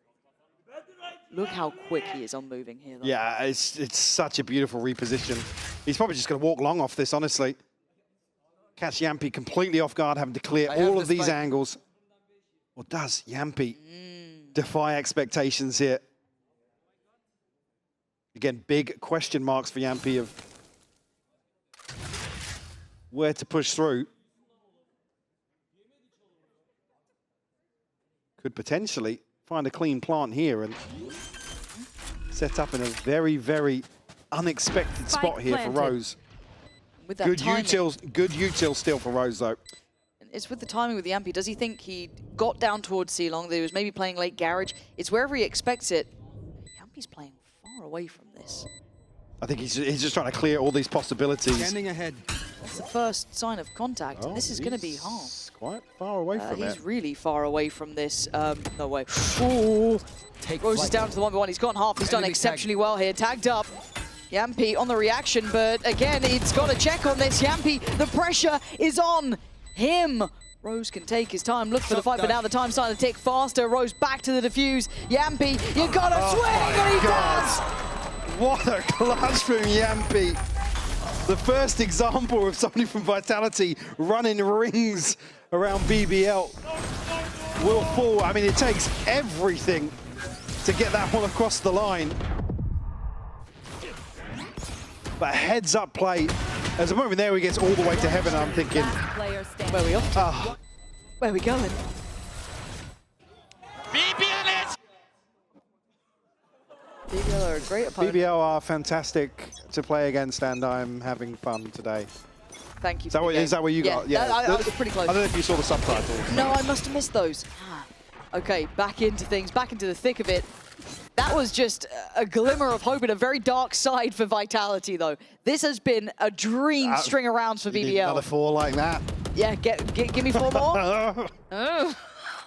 Look how quick he is on moving here, though. Yeah, it's such a beautiful reposition. He's probably just going to walk long off this, honestly. Catch Yampi completely off guard, having to clear all of these angles. Or does Yampy defy expectations here? Again, big question marks for Yampy of where to push through. Could potentially find a clean plant here and set up in a very, very unexpected spot here for Rose. With that Good timing. util still for Rose, though. It's with the timing with the Yampy. Does he think he got down towards C-Long, that he was maybe playing late garage? It's wherever he expects it. Yampy's playing far away from this. I think he's just trying to clear all these possibilities. Standing ahead. That's the first sign of contact, Oh, and this is going to be hard. he's quite far away from it. He's really far away from this. No way. Ooh. Rose is down to the 1v1. He's gone half. He's done Enemy exceptionally well here. Tagged up. Yampy on the reaction, but again, it's got to check on this. Yampy, the pressure is on him. Rose can take his time, look for the fight, but now the time's starting to tick faster. Rose back to the defuse. Yampy, you gotta swing, and he does! What a clutch from Yampy. The first example of somebody from Vitality running rings around BBL will fall. I mean, it takes everything to get that one across the line. But heads up play. There's a moment there where he gets all the way to heaven, and I'm thinking, Where are we off to? Where are we going? BBL is... BBL are a great opponent. BBL are fantastic to play against, and I'm having fun today. Thank you. Is that what you got? Yeah, I was pretty close. I don't know if you saw the subtitles. No, I must have missed those. Okay, back into things, back into the thick of it. That was just a glimmer of hope in a very dark side for Vitality, though. This has been a dream string of rounds for You need BBL. another 4 like that. Yeah, give me 4 more. Oh,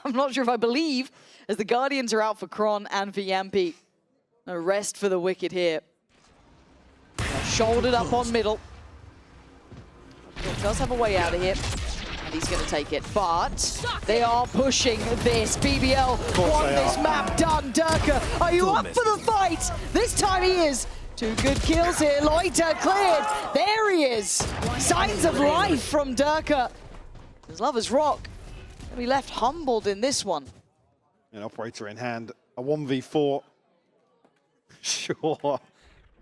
I'm not sure if I believe, as the Guardians are out for Kron and for Yampy. No rest for the Wicked here. Shouldered up on middle. Does have a way out of here. And he's going to take it, but they are pushing this. BBL want this map done. Durka, are you up for the fight? This time he is. 2 good kills here. Loiter cleared. There he is. Signs of life from Durka. His Lover's Rock will be left humbled in this one. An operator in hand, a 1v4. Sure,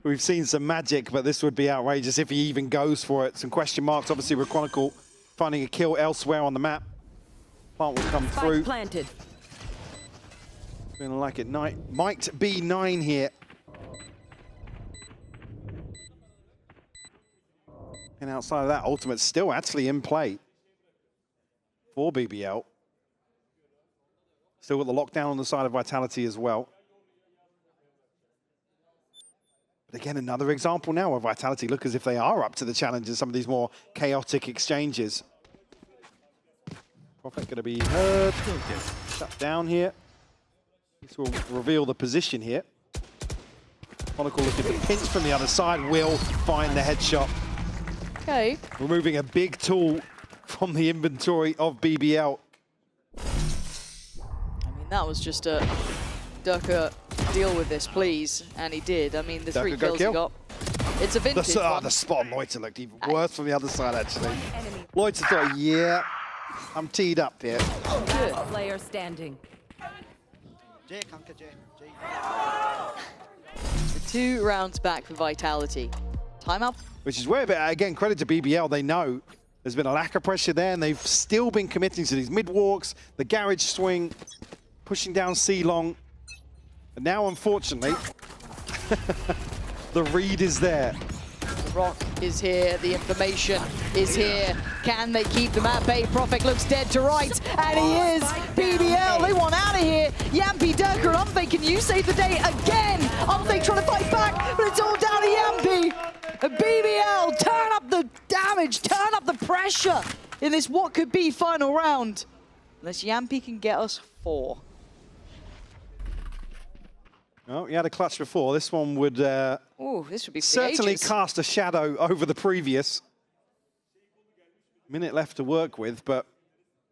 we've seen some magic, but this would be outrageous if he even goes for it. Some question marks, obviously, with Chronicle finding a kill elsewhere on the map. Plant will come through. Planted. Feeling like it might be 9 here. And outside of that, Ultimate's still actually in play for BBL. Still got the lockdown on the side of Vitality as well. But again, another example now where Vitality look as if they are up to the challenge in some of these more chaotic exchanges. Prophet going to be heard, shut down here. This will reveal the position here. Chronicle looking to pinch from the other side, will find the headshot. Okay. Removing a big tool from the inventory of BBL. I mean, that was just a Durka, deal with this, please. And he did. I mean, the Durka 3 go kills kill. he got. It's a vintage one. The spot on Loiter looked even worse from the other side, actually. Loiter thought, yeah, I'm teed up here. Good. Player standing. The 2 rounds back for Vitality. Timeout. Which is where, again, credit to BBL, they know there's been a lack of pressure there, and they've still been committing to these mid-walks, the garage swing, pushing down C-Long. And now, unfortunately, the read is there. The rock is here, the information is here. Can they keep them at bay? Prophet looks dead to right, and he is. BBL, they want out of here. Yampy, Durka, and Umphay, can you save the day again? Umphay trying to fight back, but it's all down to Yampy. And BBL, turn up the damage, turn up the pressure in this what could be final round. Unless Yampy can get us 4. Oh, he had a clutch before. This one would Ooh, this would be for the certainly ages. cast a shadow over the previous. Minute left to work with, but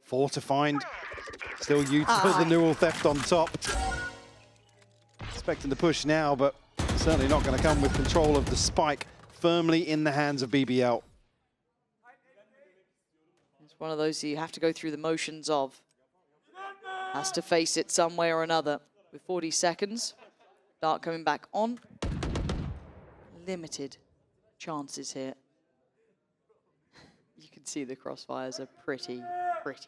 4 to find. Still util the neural theft on top. Expecting the push now, but certainly not going to come with control of the spike firmly in the hands of BBL. It's one of those you have to go through the motions of. has to face it some way or another. With 40 seconds, Dark coming back on. Limited chances here. You can see the crossfires are pretty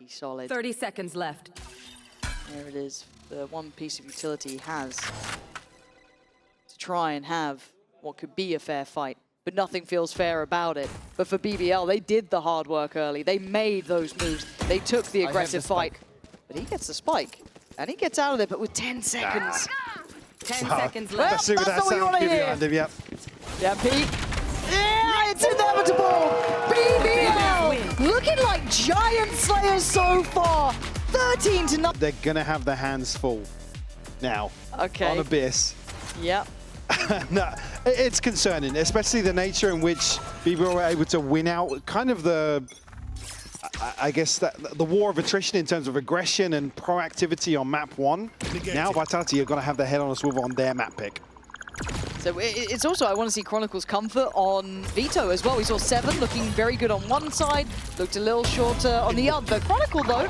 solid. 30 seconds left. There it is, the one piece of utility he has to try and have what could be a fair fight, but nothing feels fair about it. But for BBL, they did the hard work early. They made those moves. They took the aggressive fight. But he gets the spike, and he gets out of there, but with 10 seconds. 10 seconds Well, left. Let's see what that's that what we sound wanna give you, hear. Andy. Yep. Yeah, Pete. Yeah, it's inevitable. BBL looking like giant slayers so far. 13-0. They're gonna have their hands full now Okay. on Abyss. Yep. No, it's concerning, especially the nature in which BBL were able to win out kind of the, I guess, the war of attrition in terms of aggression and proactivity on map 1. Now Vitality are going to have their head on a swivel on their map pick. So it's also, I want to see Chronicle's comfort on Vito as well. We saw 7 looking very good on one side, looked a little shorter on the other. Chronicle, though,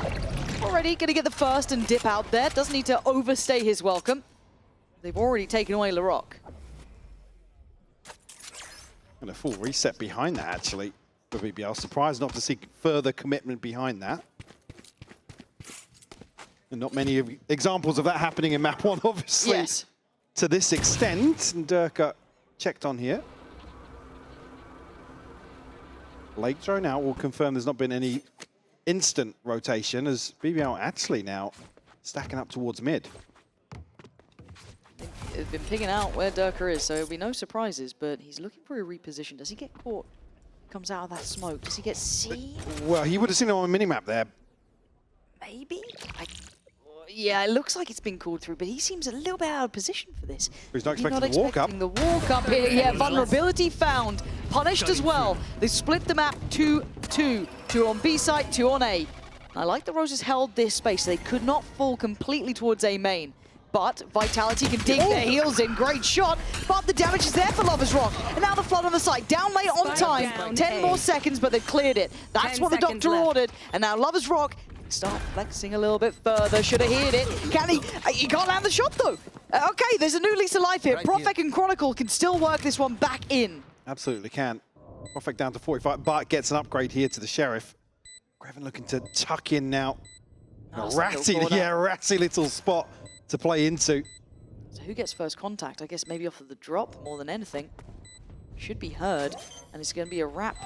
already going to get the first and dip out there. Doesn't need to overstay his welcome. They've already taken away Larocque. And a full reset behind that, actually, for BBL. Surprised not to see further commitment behind that. And not many examples of that happening in map 1, obviously. Yes. To this extent. And Dirk checked on here. Late thrown out will confirm there's not been any instant rotation, as BBL actually now stacking up towards mid. They've been picking out where Durka is, so it'll be no surprises, but he's looking for a reposition. Does he get caught? Comes out of that smoke. Does he get seen? Well, he would have seen it on a minimap there. Maybe? Yeah, it looks like it's been called through, but he seems a little bit out of position for this. He's not Maybe expecting the walk up. The walk up here. Yeah, vulnerability found. Punished as well. They split the map 2-2. 2 on B side, 2 on A. I like the Roses held this space. They could not fall completely towards A main. But Vitality can dig their heels in. Great shot. But the damage is there for Lover's Rock. And now the flood on the side. Down late on time. Down 10 A. more seconds, but they've cleared it. That's 10 what the seconds doctor left. ordered. And now Lover's Rock start flexing a little bit further. Should have hit it. Can he? He can't land the shot, though. Okay, there's a new lease of life here. Profek and Chronicle can still work this one back in. Absolutely can. Profek down to 45, but gets an upgrade here to the Sheriff. Greven looking to tuck in now. Nice Ratty, little corner. yeah, ratty little spot to play into. So who gets first contact? I guess maybe off of the drop more than anything. Should be heard, and it's going to be a wrap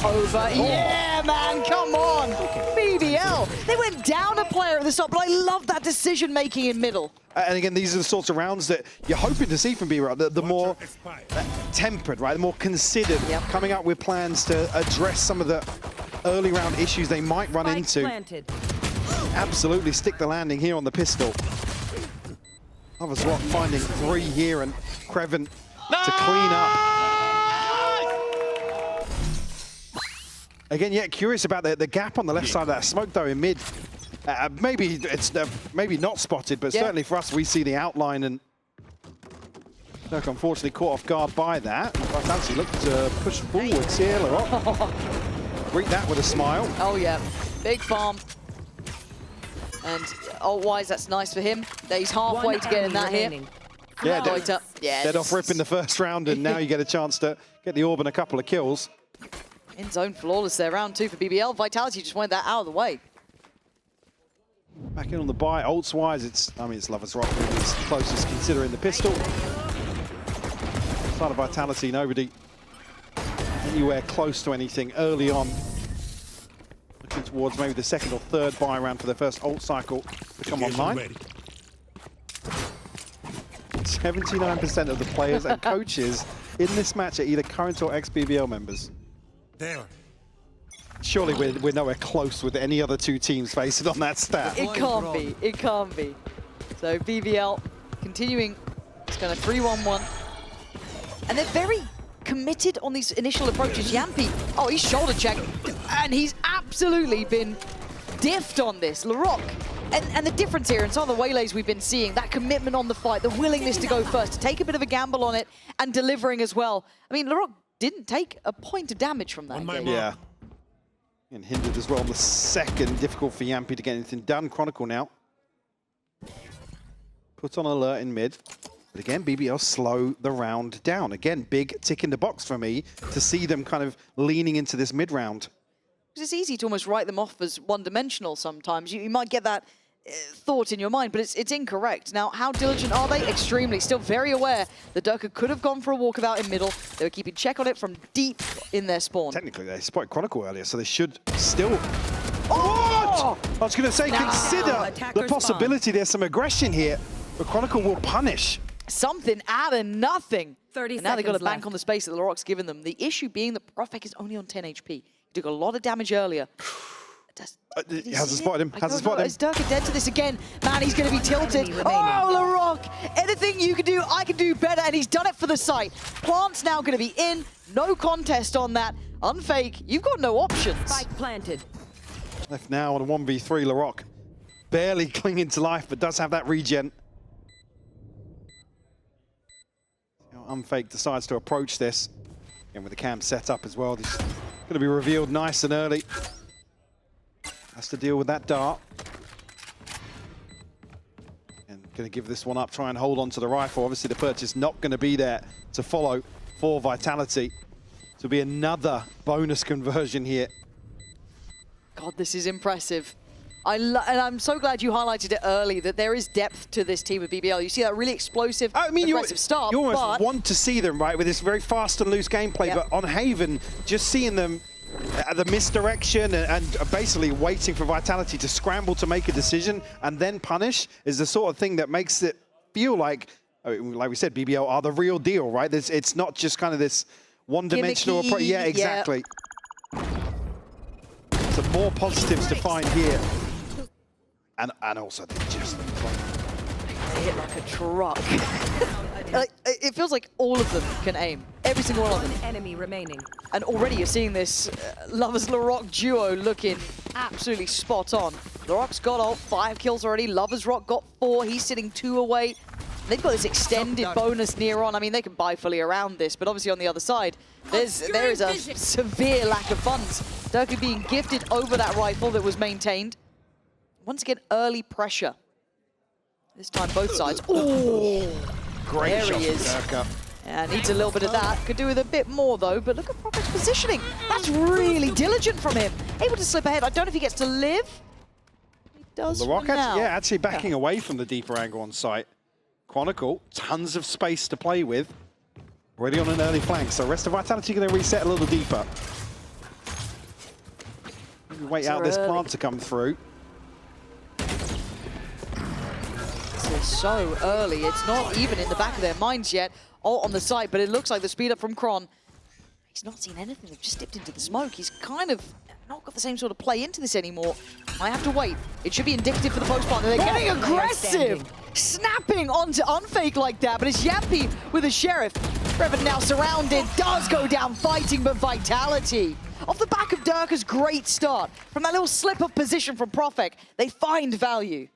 over. Yeah, man, come on! BBL! They went down a player at the start, but I love that decision-making in middle. And again, these are the sorts of rounds that you're hoping to see from BBL, the more tempered, right? The more considered, coming up with plans to address some of the early round issues they might run Spike into. planted. Absolutely stick the landing here on the pistol. Lover's Rock finding 3 here, and Greven to clean up. Again, yeah, curious about the gap on the left side of that smoke, though, in mid. Maybe it's maybe not spotted, but certainly for us, we see the outline, and Dirk unfortunately caught off guard by that. Vitality looked to push forwards here. Greet that with a smile. Oh, yeah. Big farm. And ult-wise, that's nice for him. He's halfway to getting that here. Yeah, dead off rip in the first round, and now you get a chance to get the orb and a couple of kills. In zone flawless there, round 2 for BBL. Vitality just wanted that out of the way. Back in on the buy, ults-wise, it's Lover's Rock really is closest considering the pistol. Side of Vitality, nobody anywhere close to anything early on. Looking towards maybe the second or third buy round for their first ult cycle to come online. 79% of the players and coaches in this match are either current or ex-BBL members. There. Surely we're nowhere close with any other 2 teams facing on that stat. It can't be. It can't be. So BBL continuing. It's going to 3-1-1. And they're very committed on these initial approaches. Yampi, oh, he's shoulder checked. And he's absolutely been diffed on this. Larocque. And the difference here in some of the waylays we've been seeing, that commitment on the fight, the willingness to go first, to take a bit of a gamble on it, and delivering as well. I mean, Larocque didn't take a point of damage from that game. Yeah. And hindered as well on the second. Difficult for Yampi to get anything done. Chronicle now put on alert in mid. But again, BBL slow the round down. Again, big tick in the box for me to see them kind of leaning into this mid round. It's easy to almost write them off as one-dimensional sometimes. You might get that thought in your mind, but it's incorrect. Now, how diligent are they? Extremely. Still very aware that Durka could have gone for a walkabout in middle. They were keeping check on it from deep in their spawn. Technically, they spotted Chronicle earlier, so they should still... Oh! I was going to say, consider the possibility there's some aggression here, but Chronicle will punish. Something out of nothing. 30 and now they've got to seconds bank on the space that LaRock's given them. The issue being that Profek is only on 10 HP. He took a lot of damage earlier. He hasn't spotted him. Hasn't spotted him. Is Durka dead to this again? Man, he's going to be tilted. Oh, LaRock! Anything you can do, I can do better, and he's done it for the site. Plant's now going to be in. No contest on that. Unfake, you've got no options. Spike planted. Left now on a 1v3, LaRock. Barely clinging to life, but does have that regen. Unfake decides to approach this. And with the cam set up as well, this is going to be revealed nice and early. Has to deal with that dart. And going to give this one up, try and hold on to the rifle. Obviously the purchase not going to be there to follow for Vitality. To be another bonus conversion here. God, this is impressive. And I'm so glad you highlighted it early, that there is depth to this team of BBL. You see that really explosive, aggressive start. You almost want to see them, right, with this very fast and loose gameplay, but on Haven, just seeing them at the misdirection and basically waiting for Vitality to scramble to make a decision and then punish is the sort of thing that makes it feel like we said, BBL are the real deal, right? It's not just kind of this one-dimensional approach. Yeah, exactly. Some more positives to find here. And also they just They hit like a truck. It feels like all of them can aim. Every single one of them. Enemy remaining. And already you're seeing this Lovers-LaRock duo looking absolutely spot on. LaRock's got 5 kills already. Lovers-Rock got 4. He's sitting 2 away. They've got this extended bonus near on. I mean, they can buy fully around this, but obviously on the other side, there is a severe lack of funds. Durka being gifted over that rifle that was maintained. Once again, early pressure. This time, both sides. Oh, great there shot he is. Durka. Yeah, needs a little bit of that. Could do with a bit more, though. But look at Profek's positioning. That's really diligent from him. Able to slip ahead. I don't know if he gets to live. He does LaRock for now. actually backing away from the deeper angle on site. Chronicle, tons of space to play with. Already on an early flank, so rest of Vitality going to reset a little deeper. Maybe wait out this plant to come through. So early, it's not even in the back of their minds yet. Ult on the site, but it looks like the speed up from Kron. He's not seen anything, they've just dipped into the smoke. He's kind of not got the same sort of play into this anymore. I have to wait. It should be indicative for the post plant. They're getting aggressive, snapping onto Unfake like that, but it's Yampy with a Sheriff. Revan now surrounded, does go down fighting, but Vitality. Off the back of Durka's great start, from that little slip of position from Profek, they find value.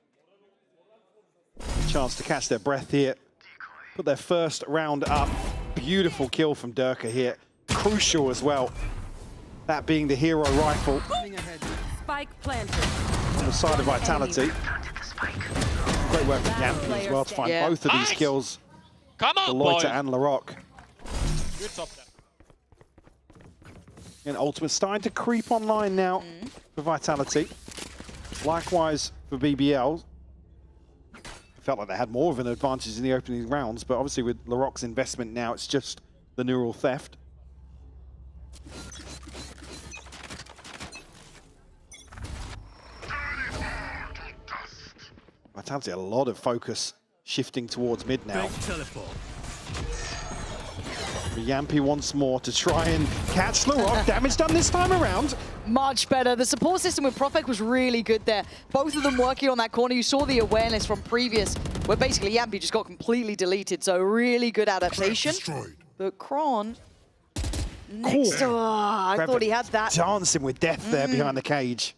Chance to catch their breath here. Put their first round up. Beautiful kill from Durka here. Crucial as well. That being the hero rifle. Spike planted. On the side of Vitality. Great work from Yampy as well to find both of these kills. Come on, Loiter boy. and LaRock. Good top. And Ultimate's starting to creep online now for Vitality. Likewise for BBL. Felt like they had more of an advantage in the opening rounds, but obviously with LaRock's investment now, it's just the neural theft. Vitality, a lot of focus shifting towards mid now. Yampy once more to try and catch LaRock. Damage done this time around. Much better. The support system with Profek was really good there. Both of them working on that corner. You saw the awareness from previous, where basically Yampy just got completely deleted. So really good adaptation. But Kron, next to... I thought he had that. Dancing with death there behind the cage.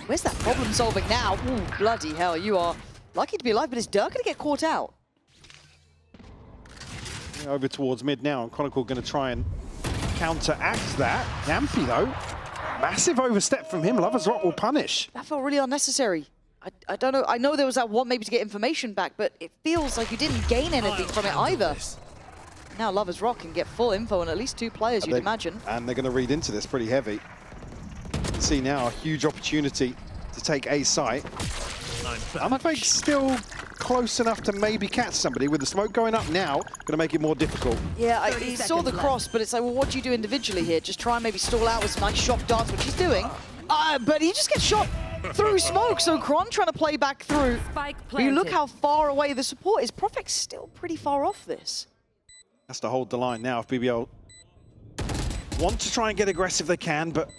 Where's that problem solving now? Ooh, bloody hell, you are lucky to be alive, but is Durka gonna get caught out? Over towards mid now, and Chronicle going to try and counteract that. Yampy, though, massive overstep from him. Lovers Rock will punish. That felt really unnecessary. I don't know. I know there was that one maybe to get information back, but it feels like you didn't gain anything from it either. Now Lovers Rock can get full info on at least 2 players, you'd imagine. And they're going to read into this pretty heavy. See now a huge opportunity to take a site. Unfake's still close enough to maybe catch somebody. With the smoke going up now, going to make it more difficult. Yeah, he saw the cross, but it's like, well, what do you do individually here? Just try and maybe stall out with some nice shock darts, which he's doing. But he just gets shot through smoke, so Kron trying to play back through. Spike You planted. look how far away the support is. Profect's still pretty far off this. Has to hold the line now if BBL want to try and get aggressive, they can, but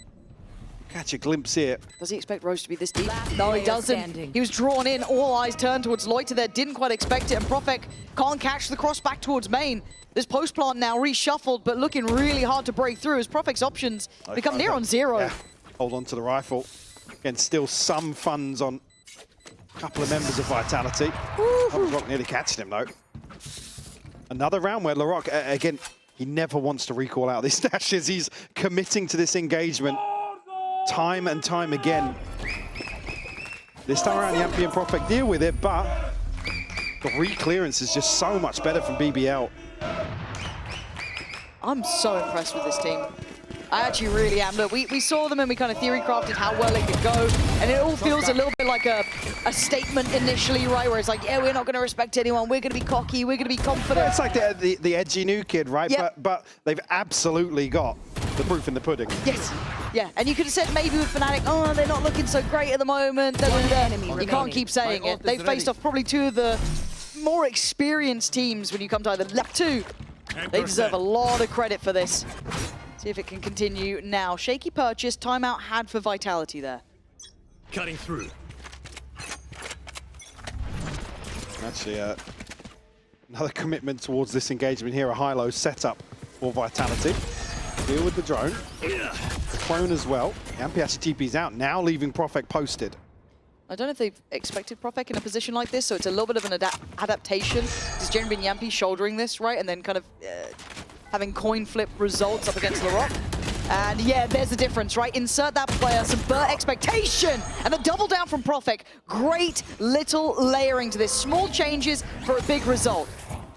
catch a glimpse here. Does he expect Rose to be this deep? Last No, he player doesn't. standing. He was drawn in, all eyes turned towards Loiter there, didn't quite expect it, and Profek can't catch the cross back towards main. This post plant now reshuffled, but looking really hard to break through as Profek's options become near on 0. Yeah. Hold on to the rifle. Again, still some funds on a couple of members of Vitality. LaRock nearly catching him though. Another round where LaRock, again, he never wants to recall out these dashes. He's committing to this engagement time and time again. This time around, Yampi and Profek deal with it, but the re-clearance is just so much better from BBL. I'm so impressed with this team. I actually really am. Look, we saw them and we kind of theory crafted how well it could go, and it all feels a little bit like a statement initially, right? Where it's like, yeah, we're not going to respect anyone, we're going to be cocky, we're going to be confident. It's like the edgy new kid, right? Yep. But they've absolutely got the proof in the pudding. Yes, yeah, and you could have said maybe with Fnatic, oh, they're not looking so great at the moment. You can't keep saying it. They've faced off probably 2 of the more experienced teams when you come to either left 2. They deserve a lot of credit for this. See if it can continue now. Shaky purchase, timeout had for Vitality there. Cutting through. Actually, another commitment towards this engagement here, a high-low setup for Vitality. Deal with the drone. The clone as well. Yampi actually TP's out, now leaving Profek posted. I don't know if they've expected Profek in a position like this, so it's a little bit of an adaptation. It's generally been Yampi shouldering this, right? And then kind of having coin flip results up against LaRock. And yeah, there's the difference, right? Insert that player, subvert expectation, and the double down from Profek. Great little layering to this. Small changes for a big result.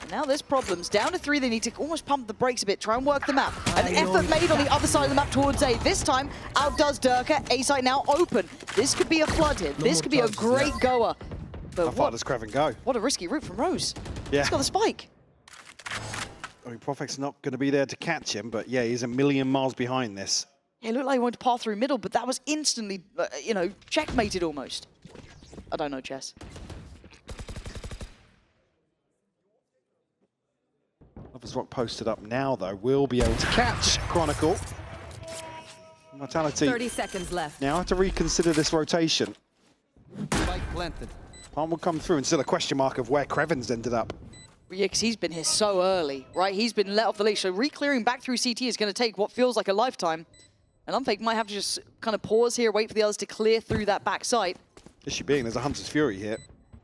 And now there's problems. Down to 3, they need to almost pump the brakes a bit, try and work the map. An effort made on the other side of the map towards A. This time, outdoes Durka. A site now open. This could be a flood hit. This could be a great goer. But How far does Kraven go? what a risky route from Rose. Yeah. He's got the spike. I mean, Profek's not going to be there to catch him, but yeah, he's a million miles behind this. Yeah, it looked like he wanted to pass through middle, but that was instantly, you know, checkmated almost. I don't know chess. Lovers Rock posted up now, though. Will be able to catch Chronicle. Vitality 30 seconds left. now have to reconsider this rotation. Spike planted. Palm will come through and still a question mark of where Kreven's ended up. Yeah, because he's been here so early, right? He's been let off the leash, so re-clearing back through CT is going to take what feels like a lifetime. And Unfake might have to just kind of pause here, wait for the others to clear through that back site. Issue being, there's a Hunter's Fury here.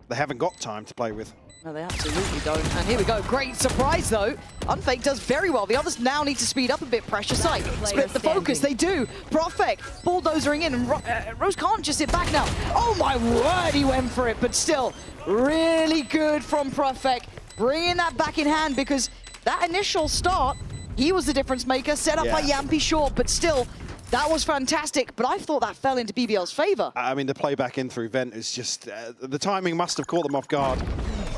They haven't got time to play with. No, they absolutely don't. And here we go. Great surprise, though. Unfake does very well. The others now need to speed up a bit. Pressure site. Split the focus. They do. Profek bulldozering in. And Rose can't just sit back now. Oh, my word. He went for it. But still, really good from Profek. Bringing that back in hand because that initial start, he was the difference maker. Set up by Yampi short. But still, that was fantastic. But I thought that fell into BBL's favor. I mean, the play back in through Vent is just... the timing must have caught them off guard.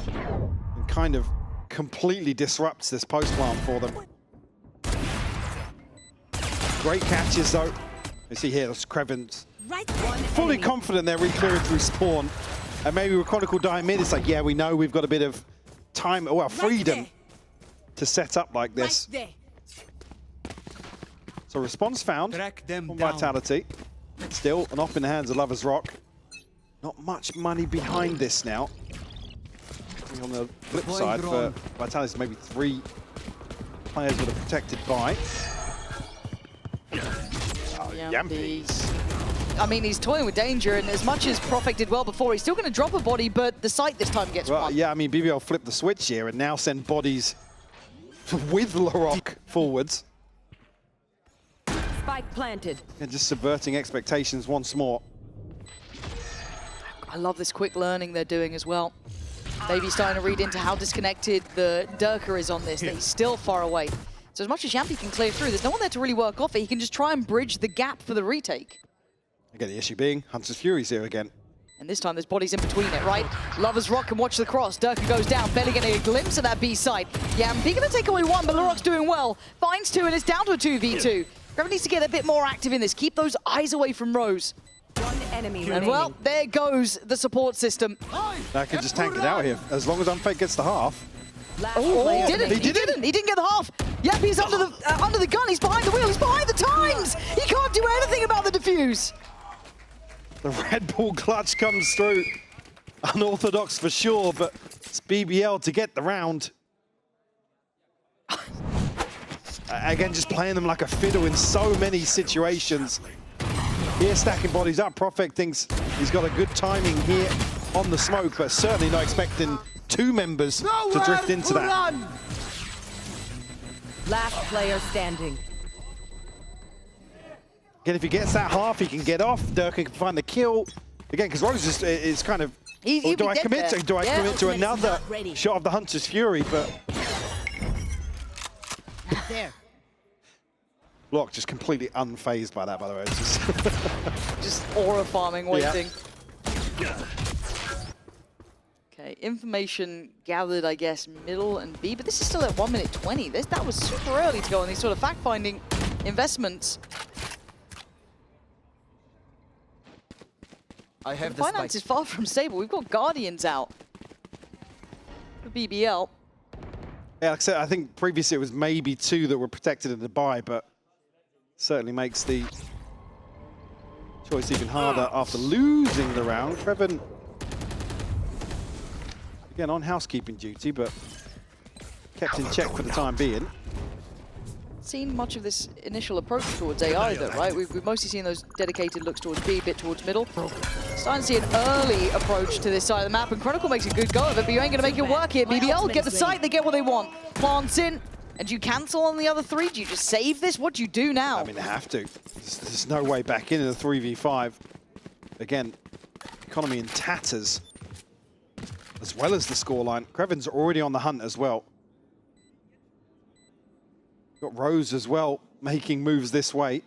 And kind of completely disrupts this post plant for them. Great catches, though. You see here, that's Kreven's fully confident they're re-clearing through spawn. And maybe with Chronicle dying mid, it's like, yeah, we know we've got a bit of time, well, freedom to set up like this. So response found on Vitality. Still an off in the hands of Lovers Rock. Not much money behind this now. On the flip side for Vitality, maybe 3 players that are protected by. Yampi's. I mean, he's toying with danger, and as much as Profek did well before, he's still going to drop a body, but the site this time gets one. Yeah, I mean, BBL flipped the switch here and now send bodies with LaRock forwards. Spike planted. And just subverting expectations once more. I love this quick learning they're doing as well. Maybe starting to read into how disconnected the Durka is on this. That he's still far away. So as much as Yampy can clear through, there's no one there to really work off it. He can just try and bridge the gap for the retake. Again, the issue being Hunter's Fury's here again. And this time there's bodies in between it, right? Lovers Rock can watch the cross. Durka goes down, barely getting a glimpse of that B side. Yampy gonna take away one, but Laroc's doing well. Finds two, and it's down to a 2v2. Graven needs to get a bit more active in this. Keep those eyes away from Rose. One enemy And remaining. well, there goes the support system. I can just tank it out here. As long as Unfake gets the half. Last Oh, player he didn't. standing. He didn't. He didn't get the half. Yep, he's under the gun. He's behind the wheel. He's behind the times. He can't do anything about the defuse. The Red Bull clutch comes through. Unorthodox for sure, but it's BBL to get the round. Again, just playing them like a fiddle in so many situations. Here, stacking bodies up. Profek thinks he's got a good timing here on the smoke, but certainly not expecting two members to drift into that. Last player standing. Again, if he gets that half, he can get off. Durka can find the kill. Again, because Rose is kind of, He'd do be I dead commit there. to, do I Yeah. commit to another shot of the Hunter's Fury? But There. Block just completely unfazed by that, by the way. It's just Just aura farming, waiting. Okay, information gathered, I guess, middle and B, but this is still at 1 minute 20. That was super early to go on these sort of fact-finding investments. I have The finance is far from stable. We've got Guardians out for BBL. Yeah, like I said, I think previously it was maybe two that were protected in the buy, but certainly makes the choice even harder after losing the round. Kreven, again, on housekeeping duty, but kept in check for the time being. Seen much of this initial approach towards A either, right? We've mostly seen those dedicated looks towards B, bit towards middle. Starting to see an early approach to this side of the map, and Chronicle makes a good go of it, but you ain't going to make it work here. BBL get the site, they get what they want. Plants in, and do you cancel on the other three? Do you just save this? What do you do now? I mean, they have to. There's no way back in the 3v5. Again, economy in tatters, as well as the scoreline. Kreven's already on the hunt as well. Got Rose as well, making moves this way.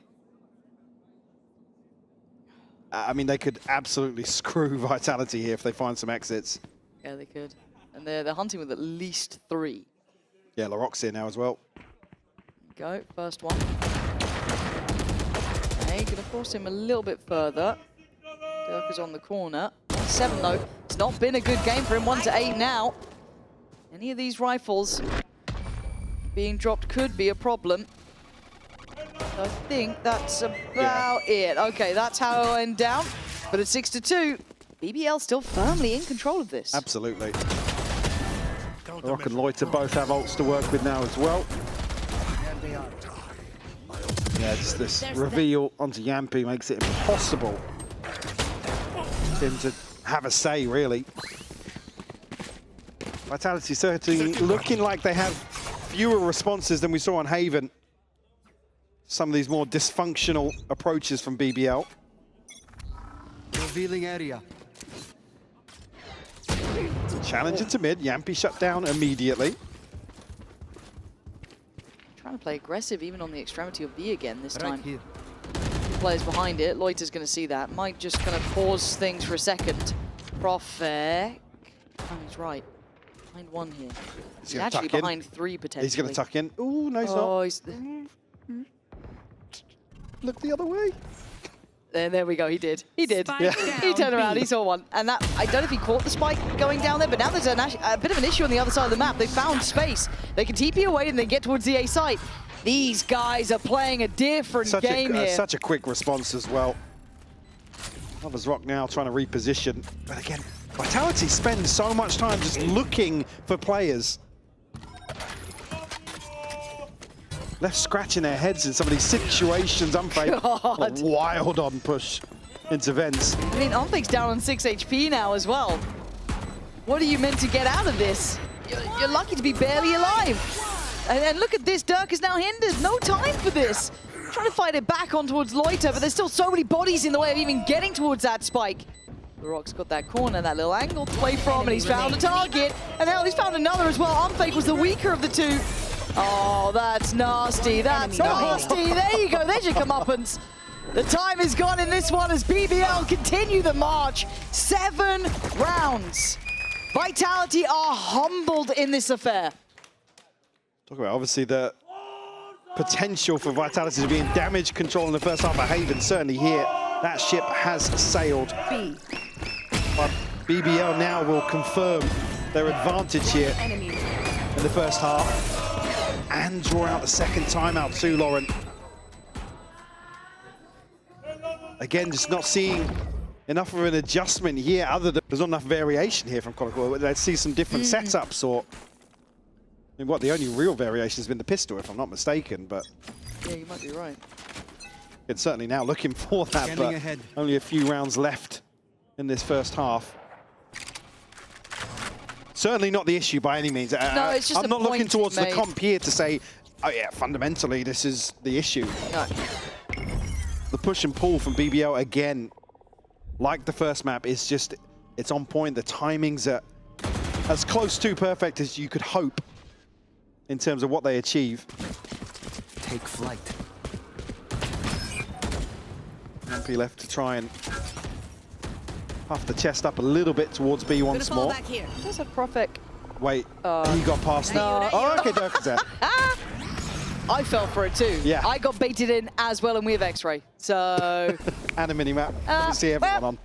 I mean, they could absolutely screw Vitality here if they find some exits. Yeah, they could. And they're hunting with at least 3. Yeah, Laroc's here now as well. Go, first one. Okay, gonna force him a little bit further. Dirk is on the corner. 7 though. It's not been a good game for him. 1 to 8 now. Any of these rifles being dropped could be a problem. So I think that's about it. Okay, that's how it went down. But at 6 to 2, BBL still firmly in control of this. Absolutely. Rock and Loiter both have ults to work with now as well. Yeah, just this reveal onto Yampy makes it impossible for him to have a say, really. Vitality certainly looking like they have fewer responses than we saw on Haven. Some of these more dysfunctional approaches from BBL. Revealing area. Challenge into mid. Yampy shut down immediately. Trying to play aggressive even on the extremity of B again this Right time. here. Players behind it. Loiter's going to see that. Might just kind of pause things for a second. Profek. Oh, he's right. Behind 1 here. He's gonna actually tuck in. behind 3 potentially. He's going to tuck in. Ooh, no, he's Oh, not. he's... Look the other way. There we go. He did. He did. Spike Yeah. down He turned around. B. He saw one. And that, I don't know if he caught the spike going down there, but now there's a bit of an issue on the other side of the map. They found space. They can TP away and then get towards the A site. These guys are playing a different game here. Such a quick response as well. Lovers Rock now trying to reposition. But again, Vitality spends so much time just looking for players. Left scratching their heads in some of these situations. Unfake. God. A wild on push into vents. I mean, Unfake's down on 6 HP now as well. What are you meant to get out of this? You're lucky to be barely alive. And look at this, Dirk is now hindered. No time for this. Trying to fight it back on towards Loiter, but there's still so many bodies in the way of even getting towards that spike. The Rock's got that corner, that little angle to play from, and he's found a target. And hell, he's found another as well. Unfake was the weaker of the two. Oh, that's nasty. That's nasty. There you go. There's your comeuppance. The time is gone in this one as BBL continue the march. 7 rounds. Vitality are humbled in this affair. Talk about obviously the potential for Vitality to be in damage control in the first half of Haven. Certainly here, that ship has sailed. But BBL now will confirm their advantage here in the first half and draw out the second timeout too, Lauren. Again, just not seeing enough of an adjustment here, other than there's not enough variation here from Chronicle. Let's see some different setups, or I mean, what the only real variation has been the pistol, if I'm not mistaken. But yeah, you might be right. It's certainly now looking for that, but only a few rounds left in this first half. Certainly not the issue by any means. No, it's just I'm not looking towards the comp here to say, oh yeah, fundamentally this is the issue. No. The push and pull from BBL again, like the first map, is just, it's on point. The timings are as close to perfect as you could hope in terms of what they achieve. Take flight. Yampy left to try and puff the chest up a little bit towards B once more. Just a Prophet. Wait, he got past me. Oh, okay, Dirk is there. I fell for it too. Yeah. I got baited in as well, and we have X-ray. So. And a mini-map. Let me see everyone on.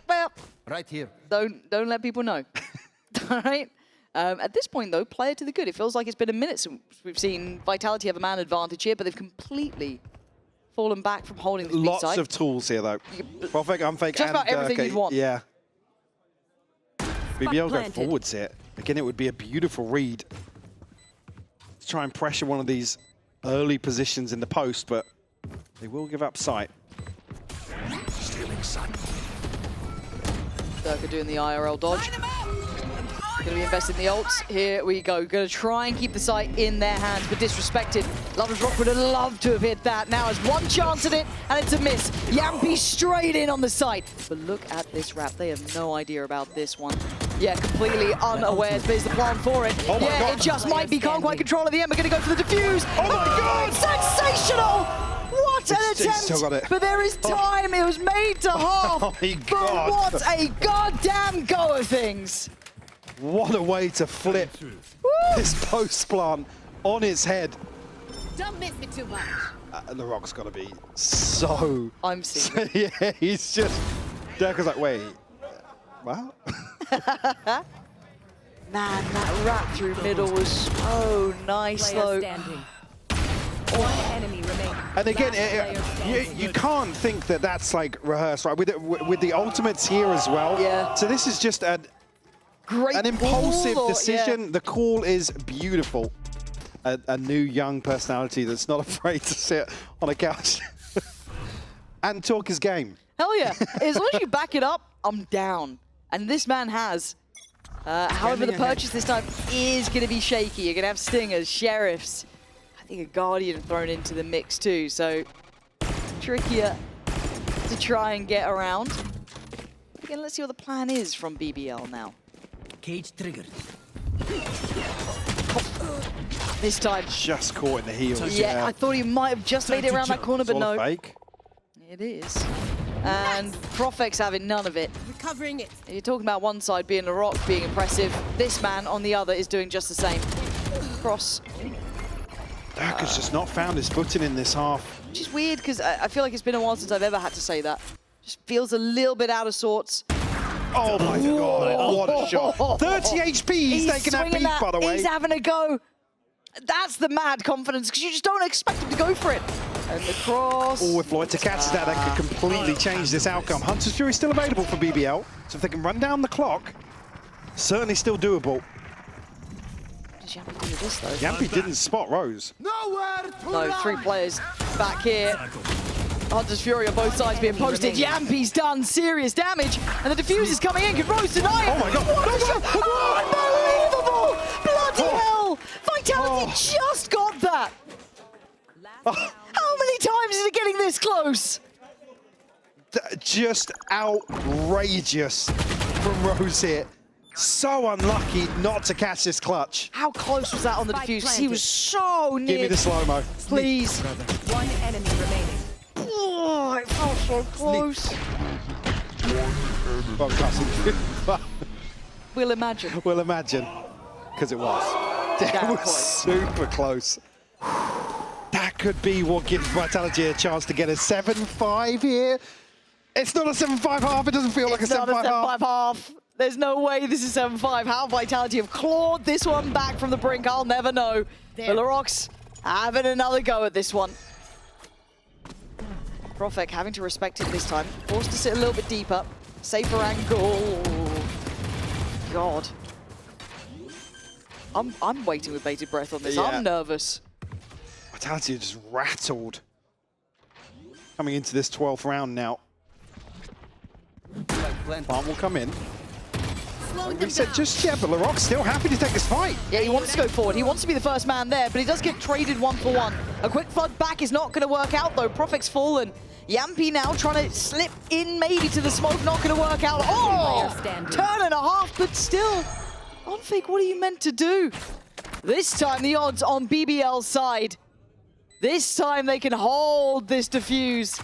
Well, Right here. don't let people know. All right. At this point, though, player to the good. It feels like it's been a minute since we've seen Vitality have a man advantage here, but they've completely fallen back from holding the Lots side. of tools here, though. Prophet, Unfake, Just about everything you'd want. Yeah. BBL go forwards here. Again, it would be a beautiful read to try and pressure one of these early positions in the post, but they will give up sight. Durka doing the IRL dodge. Going to be invested in the ults. Here we go. Going to try and keep the site in their hands, but disrespected. Lovers Rock would have loved to have hit that. Now has one chance at it, and it's a miss. Yampy straight in on the site. But look at this wrap. They have no idea about this one. Yeah, completely unawares, but is the plan for it. Oh my God. It just might be. Can't quite control at the end. We're going to go for the defuse. Oh my God! Sensational! What an Still got attempt! it. But there is time. It was made to half. Oh my But God. what a goddamn go of things. What a way to flip this post plant on its head. Don't miss me too much. The Rock's got to be so... I'm seeing it. Yeah, he's just... Dirk like, wait, what? Man, that wrap through middle was so nice, Player though. standing. One enemy remaining. And again, Last player standing. you can't think that that's like rehearsed, right? With the ultimates here as well. Yeah. So this is just an Great impulsive ball, decision. yeah. The call is beautiful. A new young personality that's not afraid to sit on a couch and talk his game. Hell yeah. As long as you back it up, I'm down. And this man has. However, the purchase this time is going to be shaky. You're going to have Stingers, Sheriffs. I think a Guardian thrown into the mix too. So trickier to try and get around. Again, let's see what the plan is from BBL now. Cage triggered. This time. Just caught in the heels. Yeah, I thought he might have just made it around that corner, but It's all no. a fake. It is. And Profex having none of it. Recovering it. You're talking about one side being a rock, being impressive. This man on the other is doing just the same. Cross. Dirk has just not found his footing in this half. Which is weird, because I feel like it's been a while since I've ever had to say that. Just feels a little bit out of sorts. Oh my God, what a shot. 30 HP, he's taking that swinging beat, by the way. He's having a go. That's the mad confidence, because you just don't expect him to go for it. And the cross. Oh, if Floyd catches that could completely change this outcome. Hunter's Fury still available for BBL, so if they can run down the clock, certainly still doable. What does Yampy do with this, though? Yampy didn't spot Rose. No, 3 players back here. Hunter's Fury on both sides being posted. Yampy's done serious damage, and the defuse is coming in. Can Rose deny it? Oh my God. Unbelievable! Bloody hell! Vitality just got that! How many times is it getting this close? Just outrageous from Rose here. So unlucky not to catch this clutch. How close was that on the Spike defuse? He planted. was so near. Give me the slow-mo. Please. One enemy remaining. Oh, it felt so close. Well, Cassie, We'll imagine. we'll imagine, because it was. That Damn was close. super close. That could be what gives Vitality a chance to get a 7-5 here. It's not a 7-5 half. It doesn't feel like a 7-5 Not a half. 7-5 half. There's no way this is 7-5. How Vitality have clawed this one back from the brink, I'll never know. There. Villarox having another go at this one. Profek having to respect it this time. Forced to sit a little bit deeper. Safer angle. God. I'm waiting with bated breath on this. Yeah. I'm nervous. Vitality are just rattled. Coming into this 12th round now. Plant will come in. Slow We them said down. just yet, but Larocque's still happy to take this fight. Yeah, he wants to go forward. He wants to be the first man there, but he does get traded 1-for-1. A quick flood back is not going to work out, though. Profek's fallen. Yampi now trying to slip in maybe to the smoke, not going to work out. Oh! Player standing. Turn and a half, but still. Unfake, what are you meant to do? This time, the odds on BBL's side. This time, they can hold this defuse.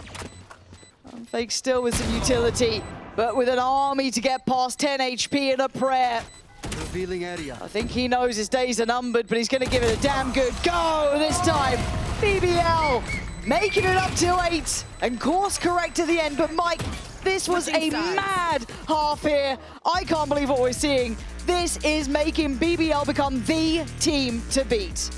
Unfake still with some utility, but with an army to get past 10 HP and a prayer. Revealing area. I think he knows his days are numbered, but he's going to give it a damn good go this time. BBL making it up to 8 and course correct at the end. But Mike, this was a Switching sides. mad half here. I can't believe what we're seeing. This is making BBL become the team to beat.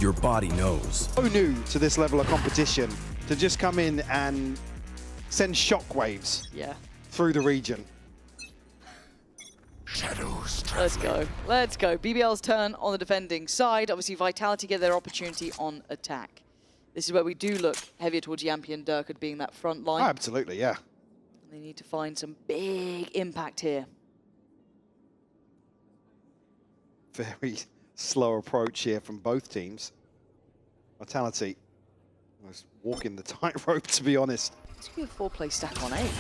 Your body knows. So new to this level of competition to just come in and send shockwaves Yeah, through the region. let's go. Let's go. BBL's turn on the defending side. Obviously, Vitality get their opportunity on attack. This is where we do look heavier towards Yampi and Durkard being that front line. Oh, absolutely, yeah. They need to find some big impact here. Very slow approach here from both teams. Vitality was walking the tightrope, to be honest. It's going to be a 4-play stack on 8.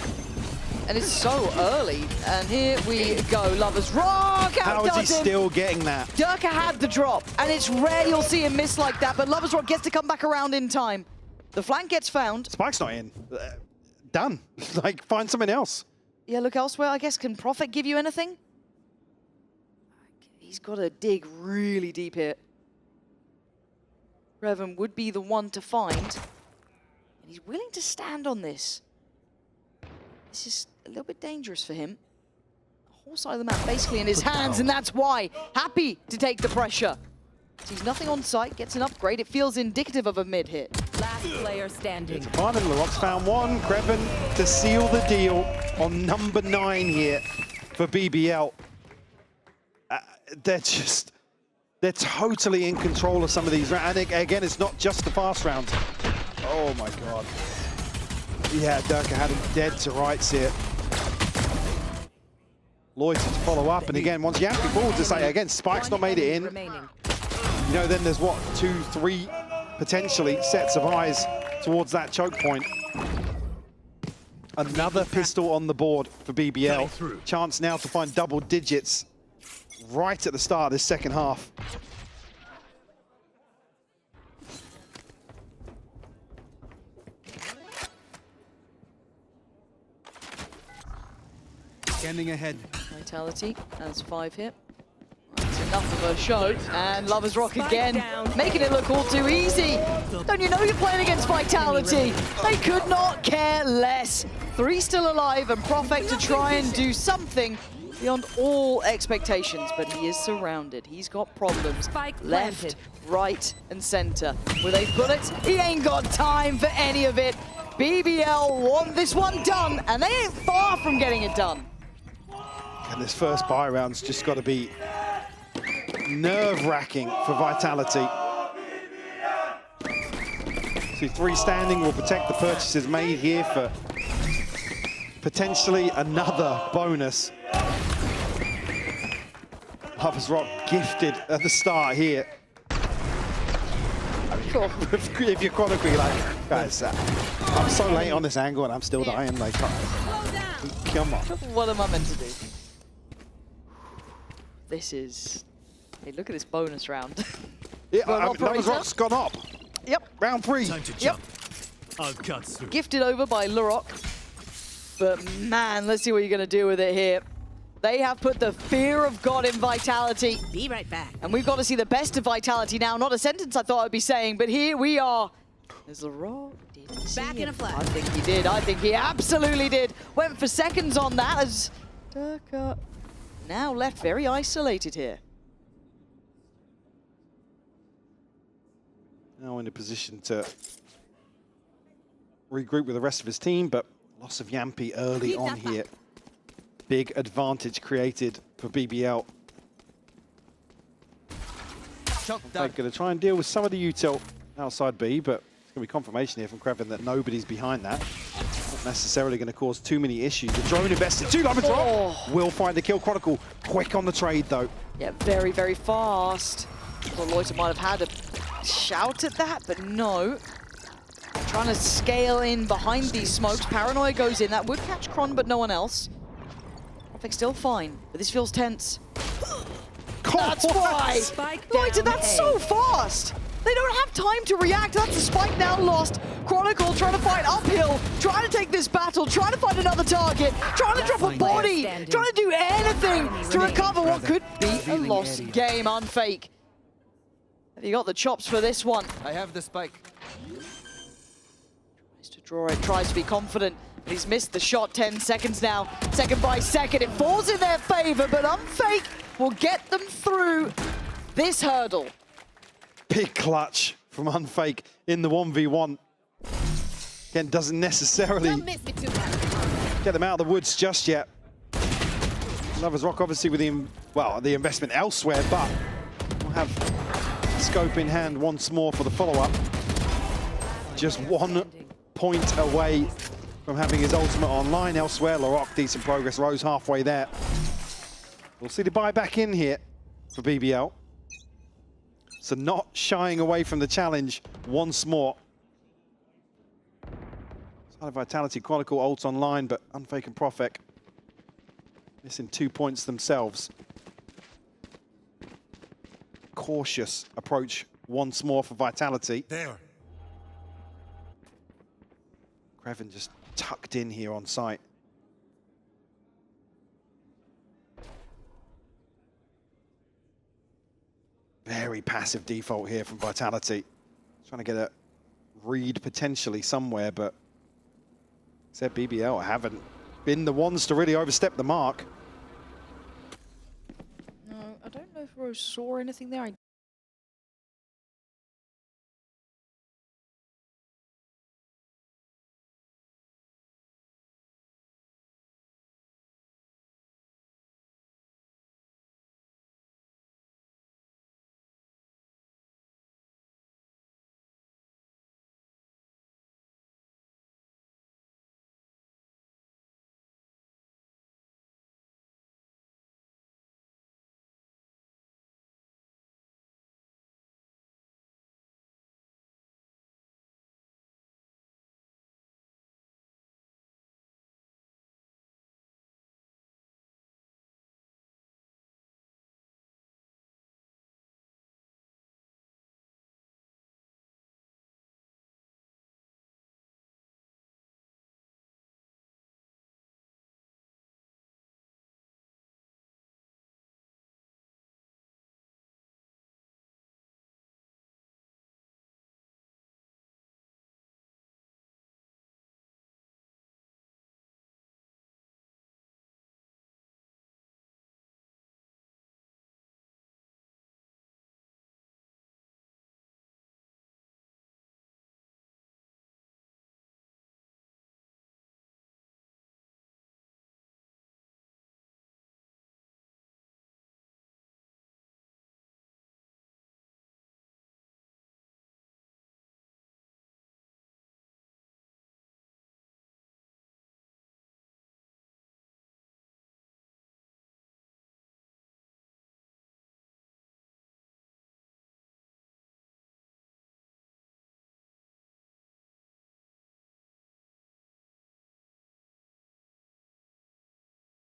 And it's so early. And here we go. Lovers Rock How is he outdoes him. still getting that? Durka had the drop, and it's rare you'll see him miss like that, but Lovers Rock gets to come back around in time. The flank gets found. Spike's not in. Done. Like, find something else. Yeah, look elsewhere, I guess. Can Profit give you anything? He's got to dig really deep here. Revan would be the one to find. And he's willing to stand on this. This is a little bit dangerous for him. The whole side of the map basically in his hands, and that's why. Happy to take the pressure. Sees nothing on site, gets an upgrade. It feels indicative of a mid hit. Last player standing. Fine, and Larocque's found one. Kreven to seal the deal on number 9 here for BBL. They're totally in control of some of these rounds. And again, it's not just the fast rounds. Oh my God. Yeah, Durka had him dead to rights here. Lloyd to follow up, and again, once Yampi falls, to say again, Spike's not made it in. Remaining. You know, then there's what, 2, 3 potentially sets of eyes towards that choke point. Another pistol on the board for BBL. Chance now to find double digits right at the start of this second half. Scanning ahead. Vitality, that's 5 hit. That's enough of a show. And Lovers Rock Spike again, down. making it look all too easy. Don't you know you're playing against Vitality? They could not care less. 3 still alive, and Profek to try and do something beyond all expectations, but he is surrounded. He's got problems. Spike Left, planted. right, and center. With a bullet, he ain't got time for any of it. BBL want this one done, and they ain't far from getting it done. And this first buy round's just got to be nerve-wracking for Vitality. See, 3 standing will protect the purchases made here for potentially another bonus. Lovers Rock gifted at the start here. Chronicle. If you're Chronicle, you're like, guys, I'm so late on this angle and I'm still dying. Like, come on. What am I meant to do? This is... Hey, look at this bonus round. Yeah, Well, Numbers operator. Rock's gone up. Yep. Round 3. Time to Yep. jump. I'll cut through. Gifted over by Lurok. But man, let's see what you're going to do with it here. They have put the fear of God in Vitality. Be right back. And we've got to see the best of Vitality now. Not a sentence I thought I'd be saying, but here we are. There's Lurok. Back in a flash. I think he did. I think he absolutely did. Went for seconds on that as Durka now left very isolated here. Now in a position to regroup with the rest of his team, but loss of Yampi early on here. Big advantage created for BBL. They're going to try and deal with some of the util outside B, but it's going to be confirmation here from Krevin that nobody's behind that. Not necessarily going to cause too many issues. The drone invested 2 lava drop. Will find the kill. Chronicle quick on the trade though. Yeah, very, very fast. Well, Loiter might have had a shout at that, but no. Trying to scale in behind these smokes. Paranoia goes in. That would catch Kron, but no one else. Perfect still fine, but this feels tense. That's why! Spike Loiter, down that's A. so fast! They don't have time to react. That's a spike now lost. Chronicle trying to fight uphill, trying to take this battle, trying to find another target, trying to drop a body, trying to do anything to recover what could be a lost game. Unfake. Have you got the chops for this one? I have the spike. Tries to draw it, tries to be confident. But he's missed the shot. 10 seconds now. Second by second. It falls in their favor, but Unfake will get them through this hurdle. Big clutch from Unfake in the 1v1. Again, doesn't necessarily get them out of the woods just yet. Lovers Rock obviously with the investment elsewhere, but we'll have scope in hand once more for the follow-up. Just 1 point away from having his ultimate online elsewhere. Lurok, decent progress, Rose halfway there. We'll see the buy back in here for BBL. So not shying away from the challenge once more. Side of Vitality, Chronicle ults online, but Unfake and Profek missing 2 points themselves. Cautious approach once more for Vitality. There. Krevin just tucked in here on site. Very passive default here from Vitality. Trying to get a read potentially somewhere, but said BBL haven't been the ones to really overstep the mark. No, I don't know if Rose saw anything there.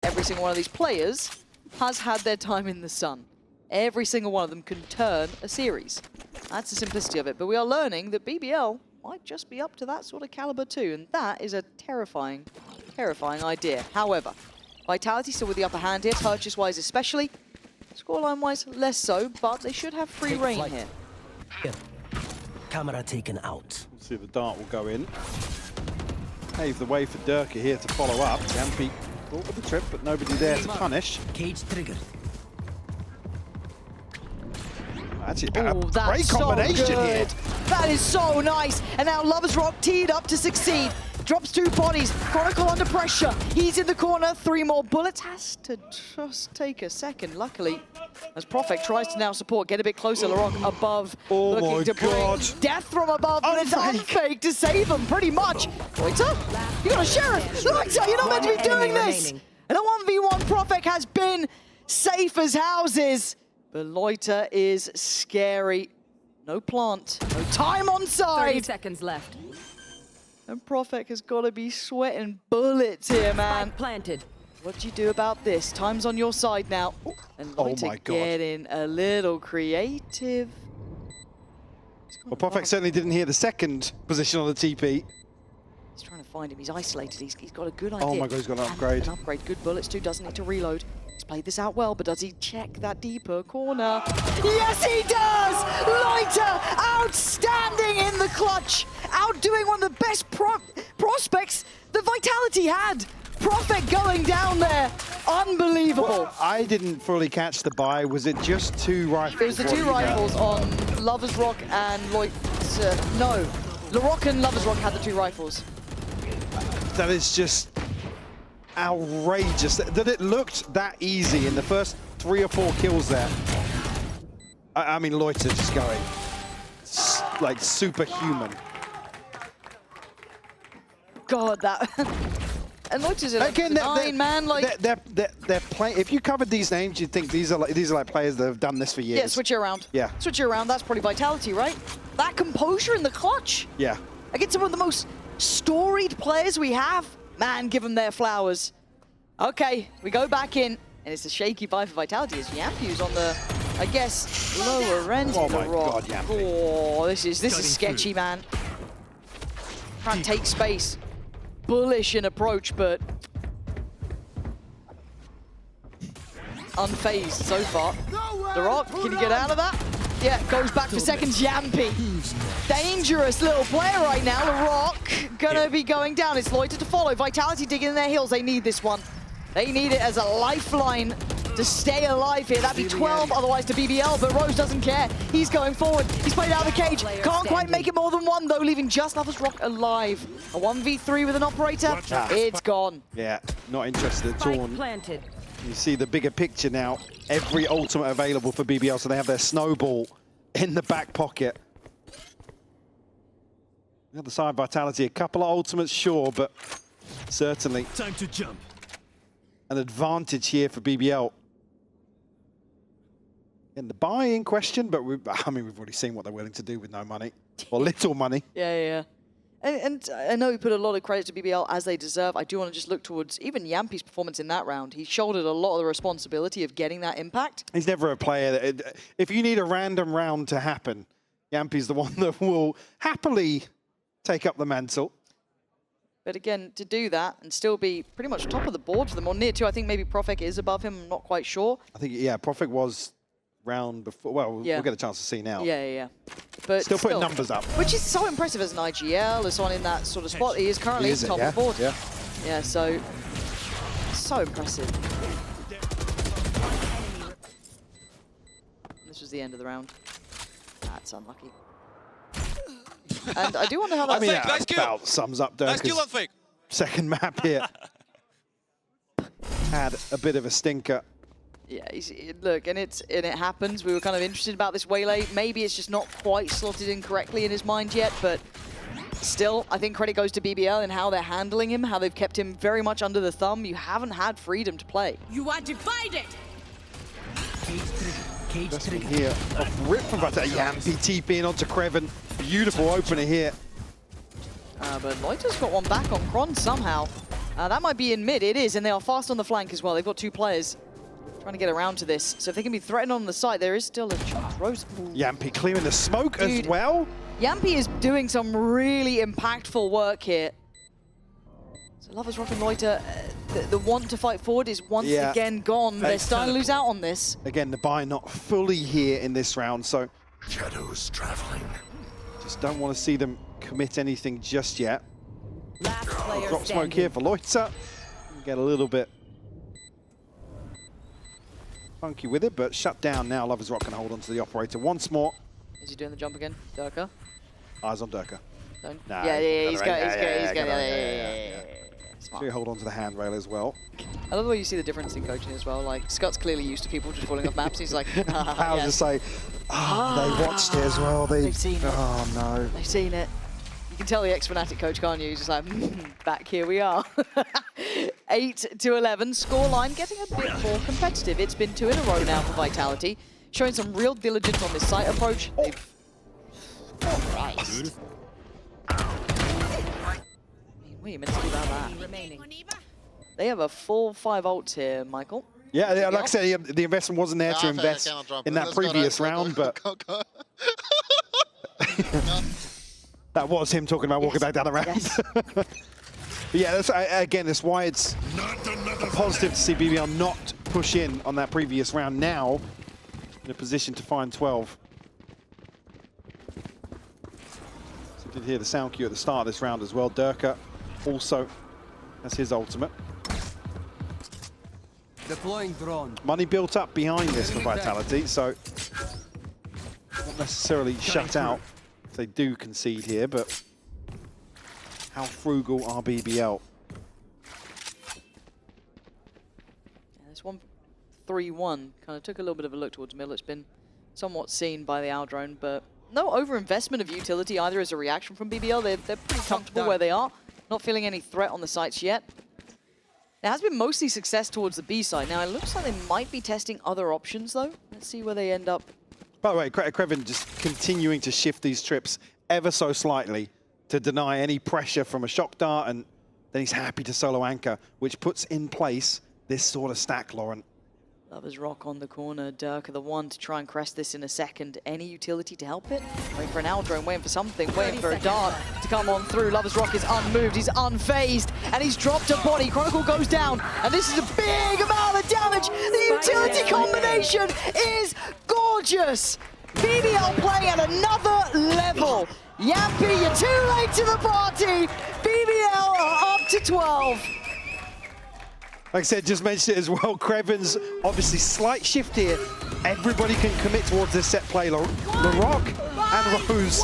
every single one of these players has had their time in the sun. Every single one of them can turn a series. That's the simplicity of it. But we are learning that BBL might just be up to that sort of caliber too, and that is a terrifying, terrifying idea. However, Vitality still with the upper hand here, purchase-wise especially. Scoreline-wise, less so, but they should have free reign here. Here. Camera taken out. We'll see if the dart will go in. Pave the way for Durka here to follow up. Yampi thought with the trip, but nobody there to punish. Cage triggered. Actually, Oh, a that's great so combination here. good. That is so nice. And now Lovers Rock teed up to succeed. Drops 2 bodies. Chronicle under pressure. He's in the corner. 3 more bullets. Has to just take a second, luckily. As Profek tries to now support, get a bit closer. LaRock above. Oh looking my to God. bring death from above. But it's unfake to save him, pretty much. Loiter, you got a sheriff. Loiter, you're not meant to be doing this. And a 1v1 Profek has been safe as houses. But Loiter is scary. No plant, no time on 30 side. seconds left. And Profek has got to be sweating bullets here, man. Spike planted. What do you do about this? Time's on your side now. Ooh, and Oh Loiter my God. getting a little creative. Well, Profek certainly didn't hear the second position on the TP. He's trying to find him. He's isolated. He's got a good idea. Oh my God, he's got an And upgrade. An upgrade. Good bullets too. Doesn't need to reload. He's played this out well, but does he check that deeper corner? Yes, he does! Loiter, outstanding in the clutch. Outdoing one of the best prospects that Vitality had. Profek going down there. Unbelievable. Well, I didn't fully catch the buy. Was it just 2 rifles? It was the 2 rifles on Lovers Rock and Loiter. No, LaRock and Lovers Rock had the 2 rifles. That is just outrageous. That it looked that easy in the first 3 or 4 kills there. I mean, Loiter just going like superhuman. God, that... And Loiter's an Again, man, like... they're playing. If you covered these names, you'd think these are like players that have done this for years. Yeah, switch it around. Yeah. Switch it around, that's probably Vitality, right? That composure in the clutch. Yeah. Against some of the most storied players we have. Man, give them their flowers. Okay, we go back in, and it's a shaky buy for Vitality as Yampi's on the, I guess, lower end Oh of the my rock. God, Yampi. Oh, this is sketchy, man. Trying to take space. Bullish in approach, but unfazed so far. The Rock, can you get out of that? Yeah, goes back for seconds. Yampi. Dangerous little player right now. The Rock gonna be going down. It's Loiter to follow. Vitality digging in their heels. They need this one. They need it as a lifeline to stay alive here. That'd be 12 otherwise to BBL, but Rose doesn't care. He's going forward. He's played out of the cage. Can't quite make it more than 1 though, leaving just Lovers Rock alive. A 1v3 with an operator. It's gone. Yeah, not interested at all. Spike planted. You see the bigger picture now. Every ultimate available for BBL, so they have their snowball in the back pocket. The other side, Vitality, a couple of ultimates, sure, but certainly Time to jump. an advantage here for BBL. In the buy in question, but we've already seen what they're willing to do with no money, or little money. Yeah. And I know we put a lot of credit to BBL as they deserve. I do want to just look towards even Yampi's performance in that round. He shouldered a lot of the responsibility of getting that impact. He's never a player that, if you need a random round to happen, Yampi's the one that will happily take up the mantle. But again, to do that and still be pretty much top of the board for them, or near to, I think maybe Profek is above him, I'm not quite sure. I think, yeah, Profek was round before. Well, Yeah. we'll get a chance to see now. Yeah. But Still putting numbers up. Which is so impressive as an IGL, as someone in that sort of spot. He is currently top of the board. Yeah. Yeah, so impressive. This was the end of the round. That's unlucky. And I do wonder how that... I mean, Nice that kill. about sums up Nice kill on Durka's fake. second map here. Had a bit of a stinker. Yeah, look, and it happens. We were kind of interested about this waylay. Maybe it's just not quite slotted in correctly in his mind yet, but still, I think credit goes to BBL and how they're handling him, how they've kept him very much under the thumb. You haven't had freedom to play. You are divided. Cage This one trigger. here, off rip from Vitality. Yampi TPing onto Kreven. Beautiful opener here. But Loiter's got one back on Kron somehow. That might be in mid. It is, and they are fast on the flank as well. They've got 2 players trying to get around to this. So if they can be threatened on the side, there is still a chance. Rose. Yampy clearing the smoke Dude. as well. Yampy is doing some really impactful work here. So Lovers Rock and Loiter, the want to fight forward is once again gone. They're starting to lose out on this. Again, the buy not fully here in this round, so Shadows traveling. just don't want to see them commit anything just yet. Last player Drop smoke standing. here for Loiter. Get a little bit funky with it, but shut down now. Lovers Rock can hold on to the operator once more. Is he doing the jump again? Durka? Eyes on Durka. Don't. Nah, He's going. yeah. Smart. So you hold on to the handrail as well. I love the way you see the difference in coaching as well. Like, Scott's clearly used to people just falling off maps. He's like, I'll yes. just say, they watched it as well. They've seen it. Oh, no. They've seen it. You can tell the ex-Fnatic coach, can't you? He's just like, back here we are. 8-11, scoreline getting a bit more competitive. It's been 2 in a row now for Vitality, showing some real diligence on this site approach. They've... Christ. What are you meant to do about that? Remaining. They have a full 5 ults here, Michael. Yeah, like I said, the investment wasn't there to invest in that previous round, but that was him talking about walking back down the round. Yes. But yeah, that's why it's a positive to see BBL not push in on that previous round. Now in a position to find 12. So you did hear the sound cue at the start of this round as well. Durka also has his ultimate. Deploying drone. Money built up behind this for Vitality, so not necessarily shut out if they do concede here, but how frugal are BBL? This 1-3-1 kind of took a little bit of a look towards middle. It's been somewhat seen by the Aldrone, but no overinvestment of utility either as a reaction from BBL. They're pretty comfortable where they are, not feeling any threat on the sites yet. There has been mostly success towards the B side. Now, it looks like they might be testing other options, though. Let's see where they end up. By the way, Krevin just continuing to shift these trips ever so slightly to deny any pressure from a shock dart, and then he's happy to solo anchor, which puts in place this sort of stack, Lauren. Lovers Rock on the corner. Durka the one to try and crest this in a second. Any utility to help it? Waiting for an Aldrone, waiting for something, waiting for a dart to come on through. Lovers Rock is unmoved, he's unfazed, and he's dropped a body. Chronicle goes down, and this is a big amount of damage. The utility combination is gorgeous. BBL playing at another level. Yampy, you're too late to the party. BBL are up to 12. Like I said, just mentioned it as well, Krevin's obviously slight shift here. Everybody can commit towards this set play. LaRock and Rose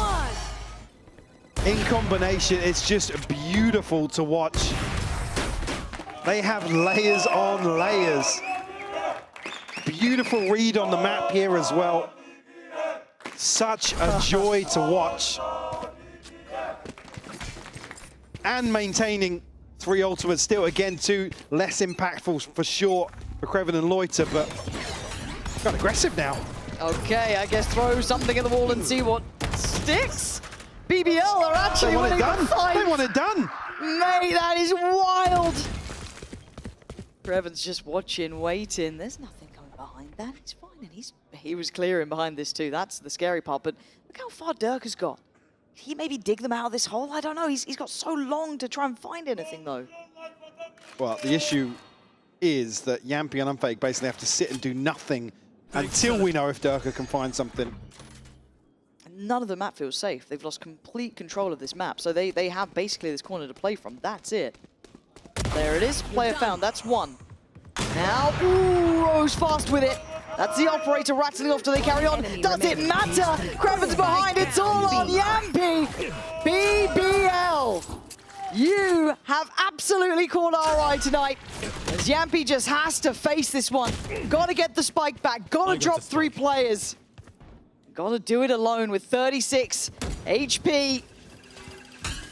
in combination, it's just beautiful to watch. They have layers on layers. Beautiful read on the map here as well. Such a joy to watch. And maintaining 3 ultimates still, again, 2 less impactful for sure for Krevin and Loiter, but got aggressive now. Okay, I guess throw something at the wall and see what sticks. BBL are actually winning the fight. They want it done. Mate, that is wild. Krevin's just watching, waiting. There's nothing coming behind that. He's fine, and he was clearing behind this too. That's the scary part, but look how far Durka's got. He maybe dig them out of this hole? I don't know. He's got so long to try and find anything, though. Well, the issue is that Yampy and Unfake basically have to sit and do nothing until we know if Durka can find something. None of the map feels safe. They've lost complete control of this map, so they have basically this corner to play from. That's it. There it is. Player found. That's 1. Now, ooh, Rose fast with it. That's the operator rattling off. Do they carry on? Does it matter? Krevin's behind. It's all on Yampy. BBL. You have absolutely caught our eye tonight. As Yampy just has to face this one. Got to get the spike back. Got to drop 3 players. Got to do it alone with 36 HP.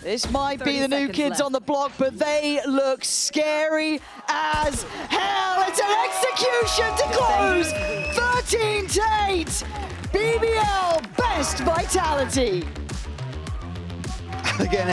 This might be the new kids on the block, but they look scary as hell. It's an execution to close. 13-8. BBL best Vitality. Again.